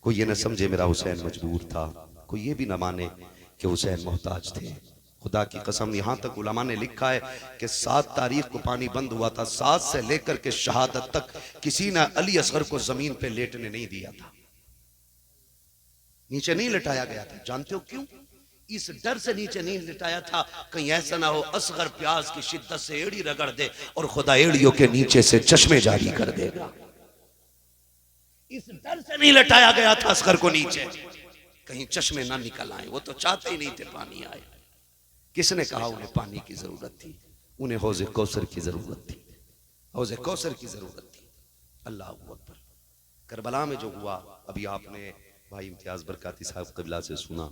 कोई ये ना समझे मेरा हुसैन मजबूर था, कोई ये भी ना माने कि हुसैन मोहताज थे। खुदा की कसम, यहां तक उलमा ने लिखा है कि 7 तारीख को पानी बंद हुआ था, 7 से लेकर के शहादत तक किसी ने अली असगर को जमीन पे लेटने नहीं दिया था, नीचे नहीं लिटाया गया था। जानते हो क्यों? इस डर से नीचे नहीं लिटाया था, कहीं ऐसा ना हो असगर प्यास की शिद्दत से एड़ी रगड़ दे और खुदा एड़ियों के नीचे से चश्मे जारी कर देगा। इस डर से नहीं लिटाया गया था असगर को नीचे, कहीं चश्मे ना निकल आए। वो तो चाहते ही नहीं थे पानी आए। किसने कहा उन्हें पानी की जरूरत थी? उन्हें हौज़े कौसर की जरूरत थी, हौज़े कौसर की जरूरत थी। अल्लाह अकबर। करबला में जो हुआ, अभी आपने भाई इम्तियाज बरकाती साहब क़िबला से सुना,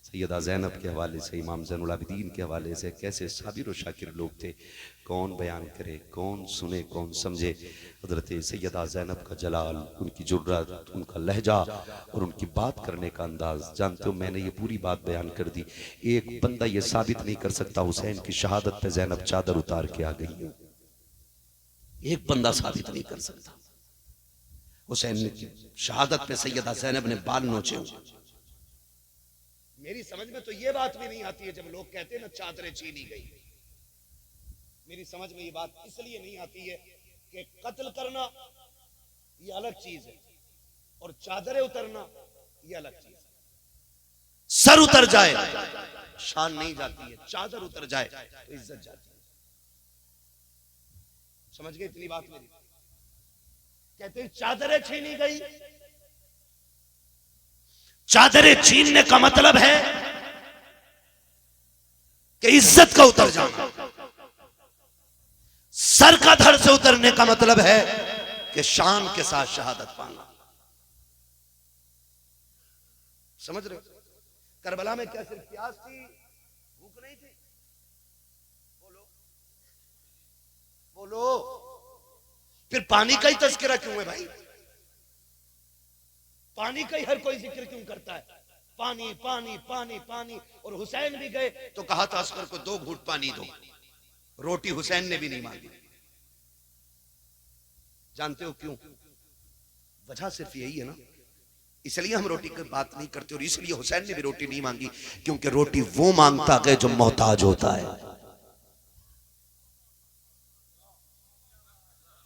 सैयदा ज़ैनब के हवाले से, इमाम ज़ैनुल आबिदीन के हवाले से, कैसे साबिर और शाकिर लोग थे। कौन बयान करे, कौन सुने, कौन समझे। हज़रत सैयदा ज़ैनब का जलाल, उनकी जुर्रत, उनका लहजा और उनकी बात करने का अंदाज़। जानते हो, मैंने ये पूरी बात बयान कर दी। एक बंदा ये साबित नहीं कर सकता हुसैन की शहादत पे ज़ैनब चादर उतार के आ गई। एक बंदा साबित नहीं कर सकता। हुसैन की शहादत पे सैयदा ज़ैनब ने बाल नोचे। मेरी समझ में तो ये बात भी नहीं आती है जब लोग कहते हैं ना चादरें छीनी गई। मेरी समझ में ये बात इसलिए नहीं आती है कि कत्ल करना ये अलग चीज है और चादरें उतरना ये अलग चीज है। सर उतर जाए शान नहीं जाती है, चादर उतर जाए तो इज्जत जाती है। समझ गए इतनी बात मेरी? कहते हैं चादरें छीनी गई। चादरें छीनने का मतलब है कि इज्जत का उतर जाना। सर का धड़ से उतरने का मतलब है कि शान के साथ शहादत पाना। समझ रहे हो? करबला में क्या सिर्फ प्यास थी, भूख नहीं थी? बोलो बोलो। फिर पानी का ही तज़किरा क्यों है भाई? पानी का ही हर कोई जिक्र क्यों करता है? पानी पानी पानी पानी। और हुसैन भी गए तो कहा था असगर को 2 घूंट पानी दो। रोटी हुसैन ने भी नहीं मांगी। जानते हो क्यों? वजह सिर्फ यही है ना, इसलिए हम रोटी की बात नहीं करते और इसलिए हुसैन ने भी रोटी नहीं मांगी, क्योंकि रोटी वो मांगता है जो मोहताज होता है।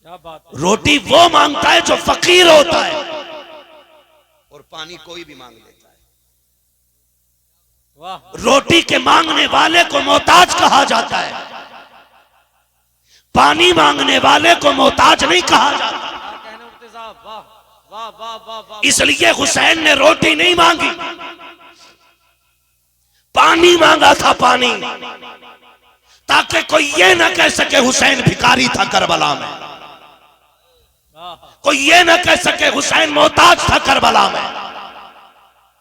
क्या बात है? रोटी वो मांगता है जो फकीर होता है, और पानी कोई भी मांग लेता है। वाह। रोटी के मांगने वाले को मोहताज कहा जाता है, पानी मांगने वाले को मोहताज नहीं कहा जाता। कहने उठते साहब, वाह वाह वाह वाह वाह। इसलिए हुसैन ने रोटी नहीं मांगी, पानी मांगा था, पानी, ताकि कोई ये ना कह सके हुसैन भिखारी था करबला में, कोई ये ना कह सके हुसैन मोहताज था करबला में।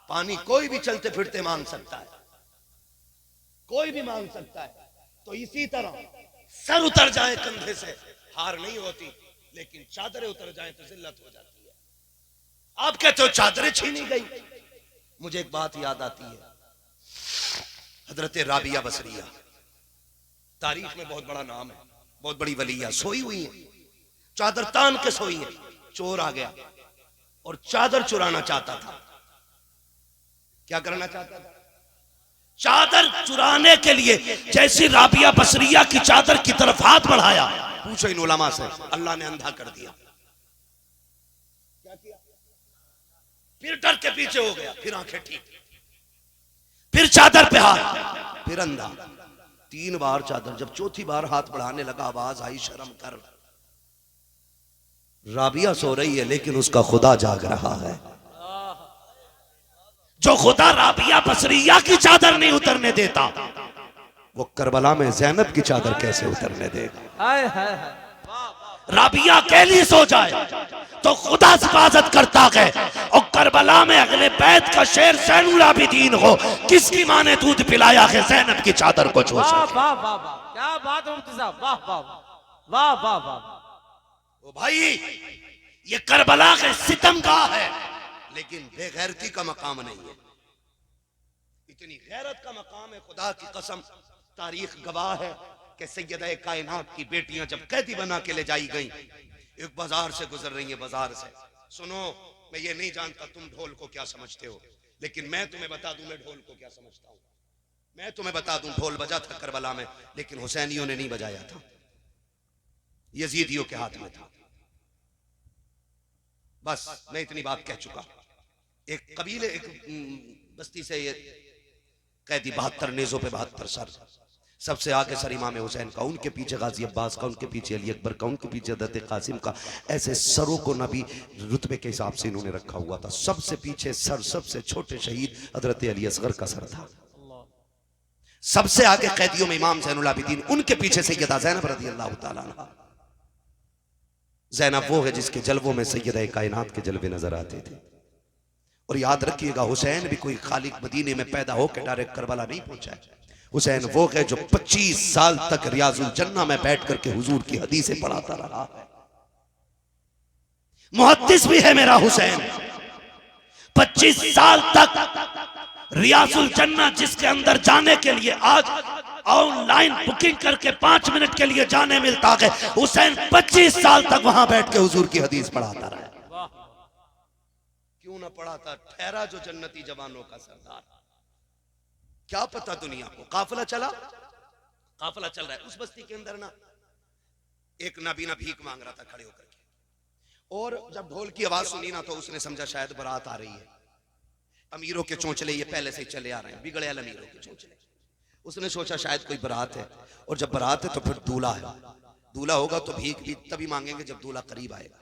पानी कोई भी चलते फिरते मांग सकता है, कोई भी मांग सकता है। तो इसी तरह सर उतर जाए कंधे से हार नहीं होती, लेकिन चादरें उतर जाए तो जिल्लत हो जाती है। आप कहते हो चादरें छीनी गई, मुझे एक बात याद आती है। हजरत राबिया बसरिया, तारीख में बहुत बड़ा नाम है, बहुत बड़ी वलिया, सोई हुई है, चादर तान के सोई है। चोर आ गया और चादर चुराना चाहता था। क्या करना चाहता था? चादर चुराने के लिए जैसी राबिया बसरिया की चादर की तरफ हाथ बढ़ाया, पूछो इन उलमा से, अल्लाह ने अंधा कर दिया। क्या किया? फिर डर के पीछे हो गया, फिर आंखें ठीक, फिर चादर पे हाथ, फिर अंधा। 3 बार चादर, जब चौथी बार हाथ बढ़ाने लगा, आवाज आई, शर्म कर। राबिया सो रही है लेकिन उसका खुदा जाग रहा है। जो खुदा राबिया बसरिया की चादर नहीं उतरने देता, वो करबला में ज़ैनब की चादर कैसे उतरने देगा? हाय हाय हाय। राबिया अकेली सो जाए तो खुदा हिफाजत करता है, और करबला में अगले बैत का शेर ज़ैनुल आबिदीन हो, किसकी माँ ने दूध पिलाया है ज़ैनब की चादर को छू सके? वाह वाह वाह वाह, क्या बात है मुफ्ती साहब, वाह वाह वाह वाह वाह। ओ भाई, ये करबला के सितमगाह है, लेकिन बेगैरती का मकाम नहीं है। इतनी गैरत का मकाम है, खुदा की कसम, तारीख गवाह है कि सैयदा कायनात की बेटियां जब कैदी बना के ले जाई गई, एक बाजार से गुजर रही है, बाजार से। सुनो, मैं ये नहीं जानता तुम ढोल को क्या समझते हो, लेकिन मैं तुम्हें बता दूं मैं ढोल को क्या समझता हूं। मैं तुम्हें बता दूं, ढोल बजा था करबला में, लेकिन हुसैनियों ने नहीं बजाया था, यजीदियों के हाथ में था। बस मैं इतनी बात कह चुका। एक कबीले, एक बस्ती से ये कैदी 72 नेज़ों पे 72 सर, सबसे आगे सर इमाम हुसैन का, उनके पीछे गाजी अब्बास का, उनके पीछे अली अकबर का, उनके पीछे हज़रत कासिम का। ऐसे सरों को नबी रुतबे के हिसाब से इन्होंने रखा हुआ था। सबसे पीछे सर, सबसे छोटे शहीद हज़रत अली असगर का सर था। सबसे आगे कैदियों में इमाम ज़ैनुल आबिदीन, उनके पीछे सैयदा ज़ैनब रज़ी अल्लाह तआला अन्हा। ज़ैनब वो है जिसके जलवों में सैयदा कायनात के जलवे नजर आते थे। और याद रखिएगा, हुसैन भी कोई खाली मदीने में पैदा होकर डायरेक्ट करबला नहीं पहुंचा है। हुसैन वो है जो 25 साल तक रियाजुल जन्ना में बैठ करके हुजूर की हदीसें पढ़ाता रहा है। मुहद्दिस भी है मेरा हुसैन। 25 साल तक रियाजुल जन्ना, जिसके अंदर जाने के लिए आज ऑनलाइन बुकिंग करके 5 मिनट के लिए जाने मिलता है, हुसैन 25 साल तक वहां बैठ के हुजूर की हदीस पढ़ाता रहा। क्यों ना पढ़ाता? ठहरा जो जन्नती जवानों का सरदार। क्या पता दुनिया को। काफिला चला, काफिला चल रहा है। उस बस्ती के अंदर ना एक नाबीना भीख मांग रहा था खड़े होकर के, और जब ढोल की आवाज सुनी ना तो उसने समझा शायद बारात आ रही है। अमीरों के चोंचले ये पहले से ही चले आ रहे हैं, बिगड़े अमीरों के चोंचले। उसने सोचा शायद कोई बारात है, और जब बारात है तो फिर दूल्हा है। दूल्हा होगा तो भीख भी तभी मांगेंगे जब दूल्हा करीब आएगा।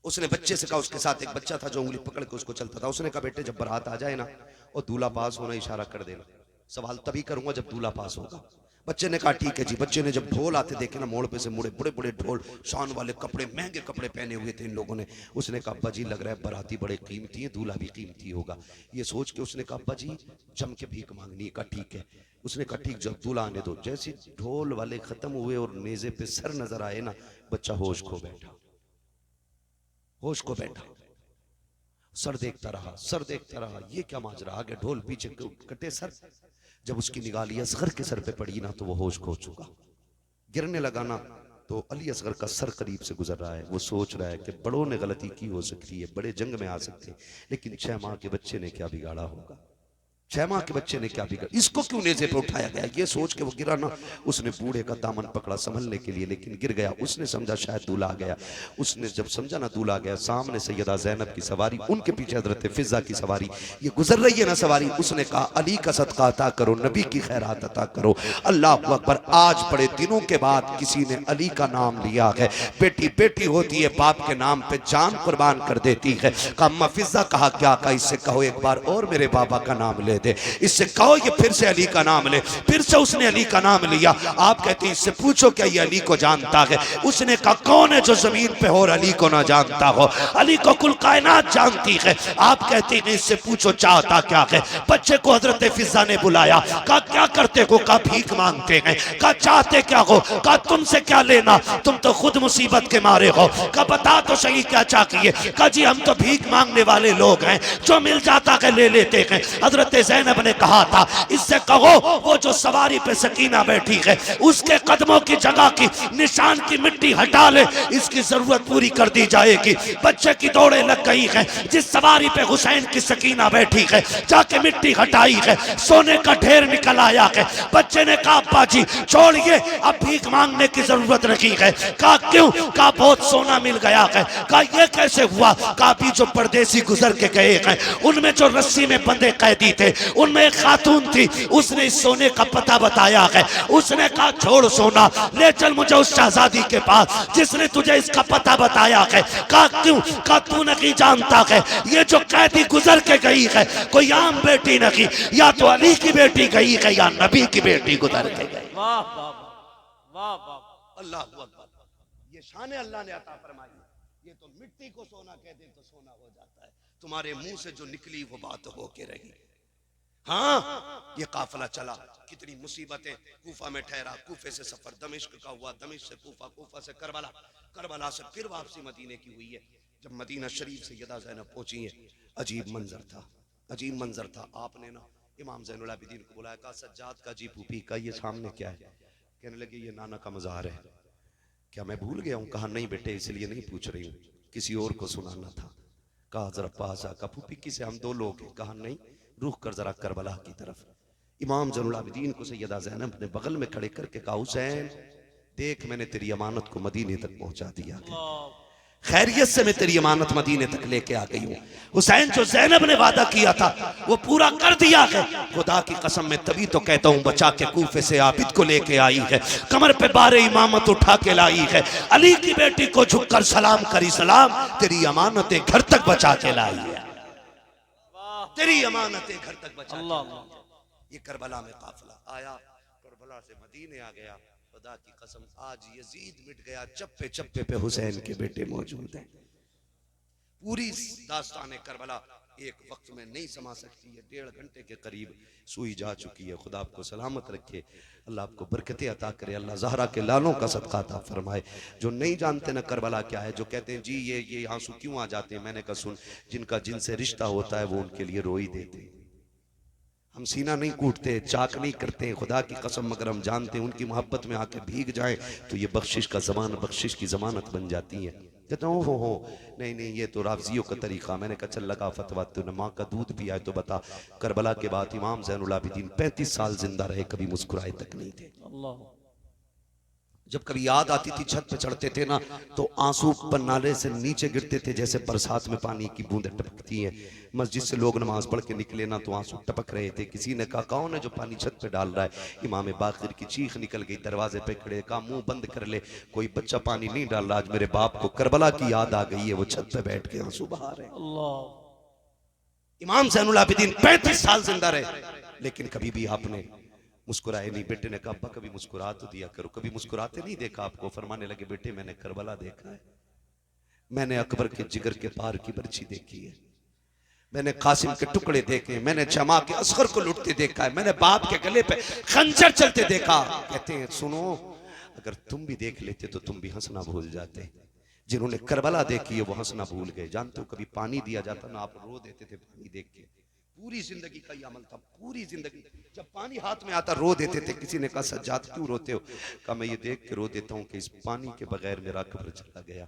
उसने बच्चे से कहा, उसके साथ एक बच्चा था जो उंगली पकड़ के उसको चलता था। उसने कहा, बेटे जब बारात आ जाए ना और दूल्हा पास होना, इशारा कर देना, सवाल तभी करूंगा जब दूल्हा पास होगा। बच्चे ने कहा ठीक है जी। बच्चे ने जब ढोल आते देखे ना, मोड़ पे से मुड़े, बड़े बड़े ढोल, शान वाले कपड़े, महंगे कपड़े पहने हुए थे इन लोगों ने। उसने कहा, अब्बा जी लग रहा है बाराती बड़े कीमती है, दूल्हा भी कीमती होगा। ये सोच के उसने कहा, अब्बा जी जम के भीख मांगनी है। कहा ठीक है। उसने कहा ठीक, जब दूल्हा आने दो। जैसे ढोल वाले खत्म हुए और नेजे पे सर नजर आए ना, बच्चा होश खो बैठा, होश को बैठा। सर देखता रहा, सर देखता रहा, ये क्या माजरा, आगे ढोल पीछे कटे सर। जब उसकी निगाह अली असगर के सर पे पड़ी ना तो वो होश खो चुका। गिरने लगा ना तो अली असगर का सर करीब से गुजर रहा है। वो सोच रहा है कि बड़ों ने गलती की हो सकती है, बड़े जंग में आ सकते हैं, लेकिन 6 माह के बच्चे ने क्या बिगाड़ा होगा, 6 माह के बच्चे ने क्या बिगाड़ा, इसको क्यों नेज़े पे उठाया गया। ये सोच के वो गिरा ना, उसने बूढ़े का दामन पकड़ा संभलने के लिए, लेकिन गिर गया। उसने समझा शायद दूल्हा आ गया। उसने जब समझा ना दूल्हा आ गया, सामने सैयदा ज़ैनब की सवारी, उनके पीछे हज़रत फिज़ा की सवारी, ये गुजर रही है ना सवारी। उसने कहा, अली का सदका अता करो, नबी की खैरात अता करो। अल्लाह अकबर। आज बड़े दिनों के बाद किसी ने अली का नाम लिया है। बेटी बेटी होती है, बाप के नाम पे जान कुर्बान कर देती है। कहा अम्मा फिज़ा, कहा क्या? कहा इससे कहो एक बार और मेरे बाबा का नाम ले दे, इससे कहो ये फिर से अली का नाम ले। फिर से उसने अली का नाम लिया। आप कहते हैं इससे पूछो क्या ये अली को जानता है? उसने कहा कौन है जो जमीन पे हो और अली को ना जानता हो? अली को कुल कायनात जानती है। आप कहते हैं इससे पूछो चाहता क्या है? बच्चे को हजरत फिजा ने बुलाया, कहा क्या करते हो? कहा भीख मांगते हैं। कहा चाहते क्या हो? कहा तुमसे क्या लेना, तुम तो खुद मुसीबत के मारे हो। कहा बता तो सही क्या चाहिए? कहा जी हम तो भीख मांगने वाले लोग हैं, जो मिल जाता है ले लेते हैं। हजरत ज़ैनब ने कहा था इससे कहो वो जो सवारी पे सकीना बैठी है उसके कदमों की जगह की निशान की मिट्टी हटा ले, इसकी जरूरत पूरी कर दी जाएगी। बच्चे की दौड़े लग गई है, जिस सवारी पे हुसैन की सकीना बैठी है जाके मिट्टी हटाई है, सोने का ढेर निकल आया है। बच्चे ने कहा अब्बा जी छोड़िए, अब भीख मांगने की जरूरत नहीं है। कहा क्यों? कहा बहुत सोना मिल गया है। कहा ये कैसे हुआ? कहा भी जो परदेसी गुजर के गए हैं उनमें जो रस्सी में बंधे कैदी थे उनमें एक खातून थी, उसने इस सोने का पता बताया है। उसने कहा छोड़ सोना, ले चल मुझे उस शहजादी के पास जिसने तुझे इसका पता बताया है। कहा क्यों? कहा तू नहीं जानता है ये जो कैदी गुजर के गई है कोई आम बेटी नहीं, या तो अली की बेटी गई है या नबी की बेटी गुजर के गई। वाह वाह वाह वाह, अल्लाह अकबर। ये शान अल्लाह ने अता फरमाई। ये तो मिट्टी को सोना कह दे तो सोना हो जाता है। तुम्हारे मुंह से जो निकली वो बात हो के रही। हाँ ये काफिला चला, कितनी मुसीबतें। कूफा में ठहरा, कूफे से सफर दमिश्क का हुआ, दमिश्क से कूफा, कूफा से करबला, करबला से फिर वापसी मदीने की हुई है। जब मदीना शरीफ से सैयदा ज़ैनब पहुंची है, अजीब मंजर था, अजीब मंजर था। आपने ना इमाम ज़ैनुल आबिदीन को बुलाया, कहा सज्जाद का जी फूफी का ये सामने क्या है? कहने लगे ये नाना का मज़ार है। क्या मैं भूल गया हूँ? कहा नहीं बेटे इसलिए नहीं पूछ रही हूँ, किसी और को सुनाना था। कहा जरा पास आ। कहा फूफी किसे? हम 2 लोग हैं। कहा नहीं रुख कर जरा करबला की तरफ। इमाम ज़ैनुल आबिदीन को सैयदा ज़ैनब ने बगल में खड़े करके कहा, हुसैन देख मैंने तेरी अमानत को मदीने तक पहुंचा दिया है, खैरियत से मैं तेरी अमानत मदीने तक लेके आ गई हूँ। हुसैन जो ज़ैनब ने वादा किया था वो पूरा कर दिया है। खुदा की कसम मैं तभी तो कहता हूँ बचा के कूफे से आबिद को लेके आई है, कमर पे बारे इमामत उठा के लाई है, अली की बेटी को झुककर सलाम करी सलाम, तेरी अमानतें घर तक बचा के लाई है, तेरी अमानतें घर तक बचा के लाई है। ये करबला में काफिला आया, करबला से मदीने आ गया। खुदा की कसम आज यजीद मिट गया, चप्पे चप्पे पे हुसैन के बेटे मौजूद हैं। पूरी दास्तान करबला एक वक्त में नहीं समा सकती है, 1.5 घंटे के करीब सुई जा चुकी है। खुदा आपको सलामत रखे, अल्लाह आपको बरकतें अता करे, अल्लाह ज़हरा के लालों का सदका अता फरमाए। जो नहीं जानते ना करबला क्या है, जो कहते हैं जी ये आंसू क्यों आ जाते हैं, मैंने कहा सुन, जिनका जिनसे रिश्ता होता है वो उनके लिए रो ही देते हैं। हम सीना नहीं कूटते, चाक नहीं करते, खुदा की कसम मगर हम जानते हैं उनकी मोहब्बत में आके भीग जाएं तो ये बख्शिश का ज़मान, बख्शिश की ज़मानत बन जाती है। कहता हूँ हो नहीं ये तो राफ़ज़ियों का तरीक़ा। मैंने कहा चल लगा फतवा, तूने माँ का दूध पिया है तो बता। करबला के बाद इमाम ज़ैनुल आबिदीन 35 साल जिंदा रहे, कभी मुस्कुराए तक नहीं थे। जब कभी याद आती थी छत पे चढ़ते थे ना तो आंसू पन्नाले से नीचे गिरते थे जैसे बरसात में पानी की बूंदें टपकती हैं। मस्जिद से लोग नमाज पढ़ के निकले ना तो आंसू टपक रहे थे। किसी ने कहा कौन है जो पानी छत पे डाल रहा है, इमाम बाक़िर की चीख निकल गई, दरवाजे पे खड़े, कहा मुंह बंद कर ले, कोई बच्चा पानी नहीं डाल रहा, आज मेरे बाप को करबला की याद आ गई है, वो छत पे बैठ के आंसू बहा रहे। इमाम ज़ैनुल आबिदीन 35 साल जिंदा रहे लेकिन कभी भी आपने मुस्कुराए नहीं। बेटे ने कहा अब्बा कभी मुस्कुरा तो दिया करो, कभी मुस्कुराते नहीं देखा आपको। फरमाने लगे बेटे मैंने करबला देखा है, मैंने अकबर के जिगर के पार की बर्छी देखी है, मैंने कासिम के टुकड़े देखे, मैंने जमा के असगर को लुटते देखा है, मैंने बाप के गले पे खंजर चलते देखा। कहते हैं सुनो अगर तुम भी देख लेते तो तुम भी हंसना भूल जाते। जिन्होंने करबला देखी है वो हंसना भूल गए। जानते हो कभी पानी दिया जाता ना आप रो देते थे पानी देख के। पूरी जिंदगी का ये अमल था, पूरी जिंदगी जब पानी हाथ में आता रो देते थे। किसी ने कहा सज्जाद क्यों रोते हो? कहा मैं ये देख के रो देता हूँ कि इस पानी के बगैर मेरा अकबर चला गया,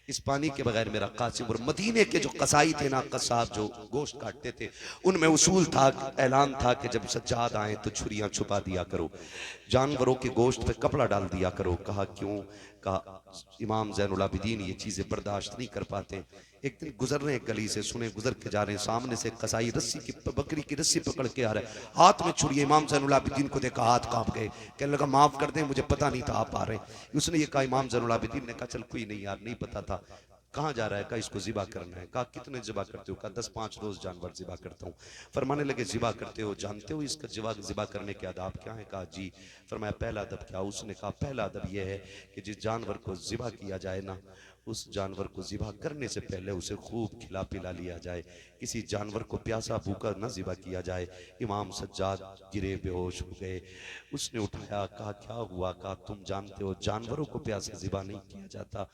इस पानी के बगैर मेरा कासिम। और मदीने के जो कसाई थे ना, कसाब जो गोश्त काटते थे, उनमें उसूल था, ऐलान था कि जब सज्जाद आए तो छुरियां छुपा दिया करो, जानवरों के गोश्त पे कपड़ा डाल दिया करो। कहा क्यों? कहा इमाम ज़ैनुल आबिदीन ये चीजें बर्दाश्त नहीं कर पाते। एक दिन गुजर रहे गली से, सुने गुजर के जा रहे हैं, सामने से कसाई रस्सी की बकरी की रस्सी पकड़ के आ रहा है, हाथ में छुरी। इमाम ज़ैनुल आबिदीन को देखा हाथ कांप गए, कहने लगा माफ कर दें मुझे पता नहीं था आप आ रहे हैं। उसने ये कहा, इमाम ज़ैनुल आबिदीन ने कहा चल कोई नहीं यार नहीं पता था। कहाँ जा रहा है? कहा इसको ज़िबा करना है। कहा कितने ज़िबा करते हो? कहा 10-5 रोज जानवर ज़िबा करता हूँ। फरमाने लगे ज़िबा करते हो, जानते हो इसका ज़िबा करने के आदाब क्या है? कहा जी। फरमाया पहला अदब क्या? उसने कहा पहला अदब यह है कि जिस जानवर को ज़िबा किया जाए ना, उस जानवर को ज़िबा करने से पहले उसे खूब खिला पिला लिया जाए। किसी जानवर को प्यासा भूखा न ज़िबा किया जाए। इमाम सज्जाद गिरे, बेहोश हो गए। उसने उठाया, कहा क्या हुआ? कहा तुम जानते हो जानवरों को प्यासा ज़िबा नहीं किया जाता,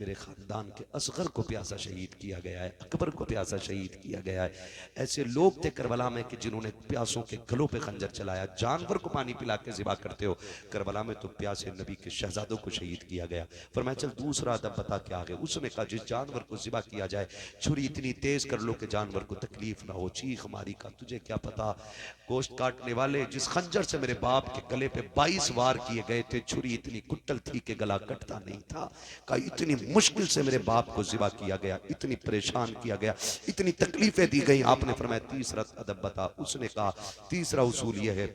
मेरे ख़ानदान के असगर को प्यासा शहीद किया गया है, अकबर को प्यासा शहीद किया गया है। ऐसे लोग थे करबला में कि जिन्होंने प्यासों के गलों पे खंजर चलाया। जानवर को पानी पिला के ज़िबा करते हो, करबला में तो प्यासे नबी के शहजादों को शहीद किया गया। फरमाया चल दूसरा अदब बता क्या है? उसने कहा जिस जानवर को ज़िबा किया जाए छुरी इतनी तेज कर लो कि जानवर को तकलीफ ना हो, चीख मारी। का तुझे क्या पता गोश्त काटने वाले जिस खंजर से मेरे बाप के गले पे 22 वार किए गए थे, छुरी इतनी कुट्टल थी कि गला कटता नहीं था। का इतनी मुश्किल से मेरे बाप को ज़िबा किया गया, इतनी परेशान किया गया, इतनी तकलीफें दी गई। आपने फरमाया तीसरा अदब बता। उसने कहा तीसरा उसूल यह है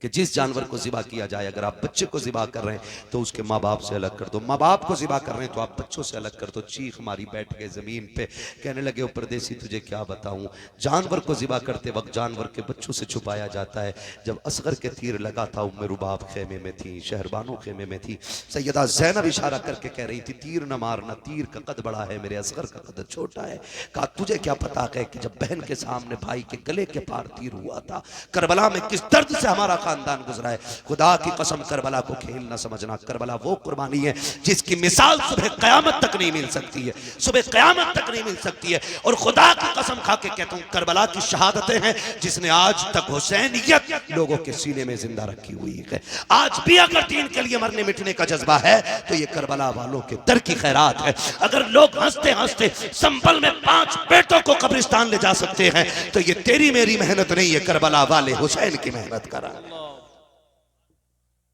कि जिस जानवर को ज़िबा किया जाए, अगर आप बच्चे को ज़िबा कर रहे हैं तो उसके माँ बाप से अलग कर दो, माँ बाप को ज़िबा कर रहे हैं तो आप बच्चों से अलग कर दो। चीख मारी, बैठ गए ज़मीन पे, कहने लगे ओ परदेसी तुझे क्या बताऊं, जानवर को ज़िबा करते वक्त जानवर के बच्चों से छुपाया जाता है। जब असगर के तीर लगा था उम्मे रुबाब खेमे में थी, शहरबानो खेमे में थी। सैयदा ज़ैनब इशारा करके कह रही थी तीर न मारना, तीर का कद बड़ा है, मेरे असगर का कद छोटा है। कहा तुझे क्या पता है कि जब बहन के सामने भाई के गले के पार तीर हुआ था करबला में किस दर्द से हमारा खानदान गुजरा है। खुदा की कसम करबला को खेल ना समझना, करबला वो कुर्बानी है जिसकी मिसाल सुबह क़यामत तक नहीं मिल सकती है, सुबह क़यामत तक नहीं मिल सकती है। और खुदा की कसम खा के कहता हूँ, करबला की शहादतें हैं जिसने आज तक हुसैनियत लोगों के सीने में जिंदा रखी हुई है। आज भी अगर दीन के लिए मरने मिटने का जज्बा है तो ये करबला वालों के दर की खैरात है। अगर लोग हंसते हंसते संभल में 5 बेटों को कब्रिस्तान ले जा सकते हैं तो ये तेरी मेरी मेहनत नहीं है, करबला वाले हुसैन की मेहनत का रंग,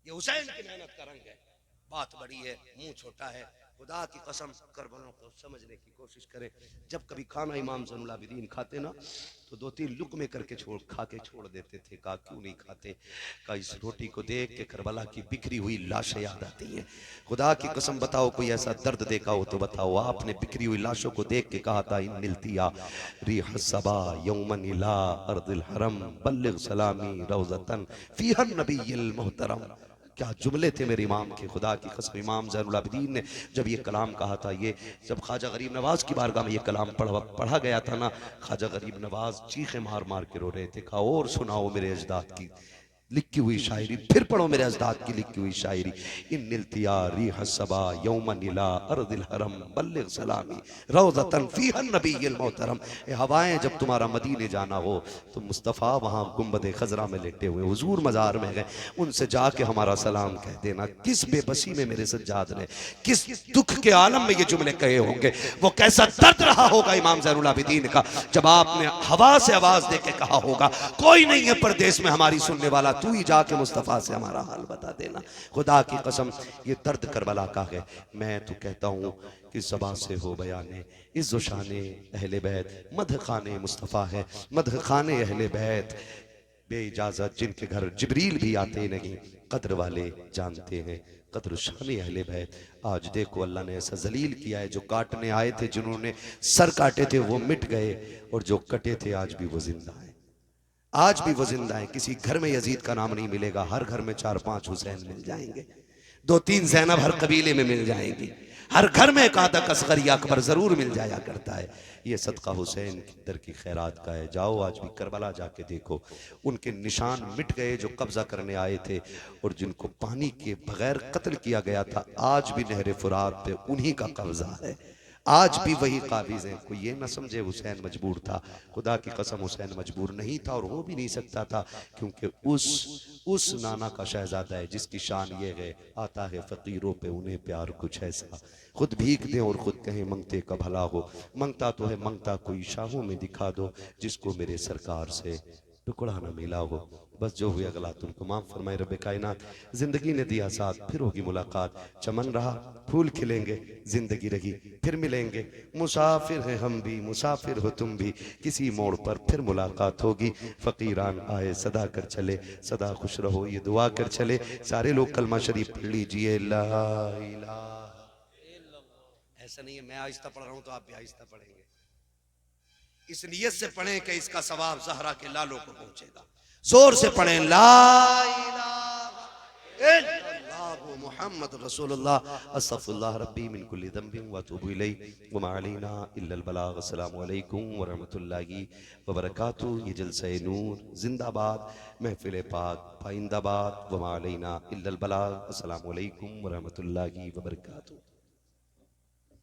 ये हुसैन की मेहनत का रंग है। बात बड़ी है, मुंह छोटा है। खुदा की कसम करबला को समझने की कोशिश करें। जब कभी खाना इमाम ज़ैनुल आबिदीन खाते ना तो 2-3 लुक़मे करके खा के छोड़ देते थे। कहा क्यों नहीं खाते? कहा इस रोटी को देख के करबला की बिखरी हुई लाशें याद आती हैं। खुदा की कसम बताओ कोई ऐसा दर्द देखा हो तो बताओ। आपने बिखरी हुई लाशों को देख के कहा था इन मिलतिया रिह सबा यौमन इला अर्दिल हरम बल्लिग सलामी रौज़तन फीहन नबिय्युल मुहतरम। क्या जुमले थे मेरे इमाम के। खुदा की कसम इमाम ज़ैनुल आबिदीन ने जब ये कलाम कहा था, ये जब ख्वाजा गरीब नवाज की बारगाह में ये कलाम पढ़ा गया था ना, ख्वाजा गरीब नवाज चीखें मार मार के रो रहे थे। कहा और सुनाओ मेरे अजदाद की लिखी हुई शायरी, फिर पढ़ो मेरे अजदाद की लिखी हुई शायरी। इन निलतिया रिह सबा यौमन इला अर्दिल हरम बल्लिग सलामी रौज़तन फीहन नबिय्युल मोहतरम। ए हवाएं जब तुम्हारा मदीने जाना हो तो मुस्तफ़ा वहाँ गुंबद खजरा में लेटे हुए हुजूर मज़ार में गए, उनसे जाके हमारा सलाम कह देना। किस बेबसी में मेरे सज्जाद ने, किस दुख के आलम में ये जुमले कहे होंगे, वो कैसा दर्द रहा होगा इमाम ज़ैनुल आबिदीन का जब आपने हवा से आवाज दे के कहा होगा कोई नहीं है परदेश में हमारी सुनने वाला, तू ही जाके मुस्तफ़ा से हमारा हाल बता देना। खुदा की कसम ये दर्द करबला का है। मैं तो कहता हूँ कि ज़बां से हो बयाने इज़्ज़ो शाने अहले बैत, मदह खाने मुस्तफ़ा है, मदह खाने अहले बैत। बे इजाज़त जिनके घर जिब्रील भी आते नहीं, कद्र वाले जानते हैं कद्र शान अहले बैत। आज देखो अल्लाह ने ऐसा जलील किया है, जो काटने आए थे, जिन्होंने सर काटे थे वो मिट गए, और जो कटे थे आज भी वो जिंदा है, आज भी वो जिंदा है। किसी घर में यजीद का नाम नहीं मिलेगा, हर घर में 4-5 हुसैन मिल जाएंगे, 2-3 ज़ैनब हर कबीले में मिल जाएंगी, हर घर में एक आधा असगर या अकबर जरूर मिल जाया करता है। ये सदका हुसैन की दर की खैरात का है। जाओ आज भी करबला जाके देखो, उनके निशान मिट गए जो कब्जा करने आए थे, और जिनको पानी के बगैर कत्ल किया गया था, आज भी नहर फुरात पे उन्हीं का कब्जा है, आज भी वही काबिज हैं। कोई ये ना समझे हुसैन मजबूर था, खुदा की कसम हुसैन मजबूर नहीं था और हो भी नहीं सकता था, क्योंकि उस नाना का शहजादा है जिसकी शान ये है, आता है फ़कीरों पे उन्हें प्यार कुछ ऐसा, खुद भीख दें और खुद कहें मंगते का भला हो, मंगता तो है मंगता कोई शाहों में दिखा दो, जिसको मेरे सरकार से टुकड़ा न मिला हो। बस जो हुआ गला तुमको माफ फरमाए रब कायनात। जिंदगी ने दिया साथ, फिर होगी मुलाकात, चमन रहा फूल खिलेंगे, जिंदगी रही फिर मिलेंगे, मुसाफिर हैं हम भी मुसाफिर हो तुम भी, किसी मोड़ पर फिर मुलाकात होगी। फकीरान आए सदा कर चले, सदा खुश रहो ये दुआ कर चले। सारे लोग कलमा शरीफ पढ़ लीजिए, ला इलाहा। ऐसा नहीं है मैं आहिस्ता पढ़ रहा हूं तो आप भी आहिस्ता पढ़ेंगे, इस नियत से पढ़ें कि इसका सवाब ज़हरा के लालों को पहुंचेगा। जोर से पढ़ें, ला इलाहा इल्लल्लाहु मुहम्मद रसूलुल्लाह अस्तगफिरुल्लाह रब्बी मिन कुल्ली ज़ंबिन व अतूबु इलैहि व मा अलैना इल्लल बलाग। अस्सलामु अलैकुम व रहमतुल्लाहि व बरकातुहू। ये जलसा नूर जिंदाबाद, महफिल पाक पाइंदाबाद, व मा अलैना इल्लल बलाग। अस्सलामु अलैकुम व रहमतुल्लाहि व बरकातुहू।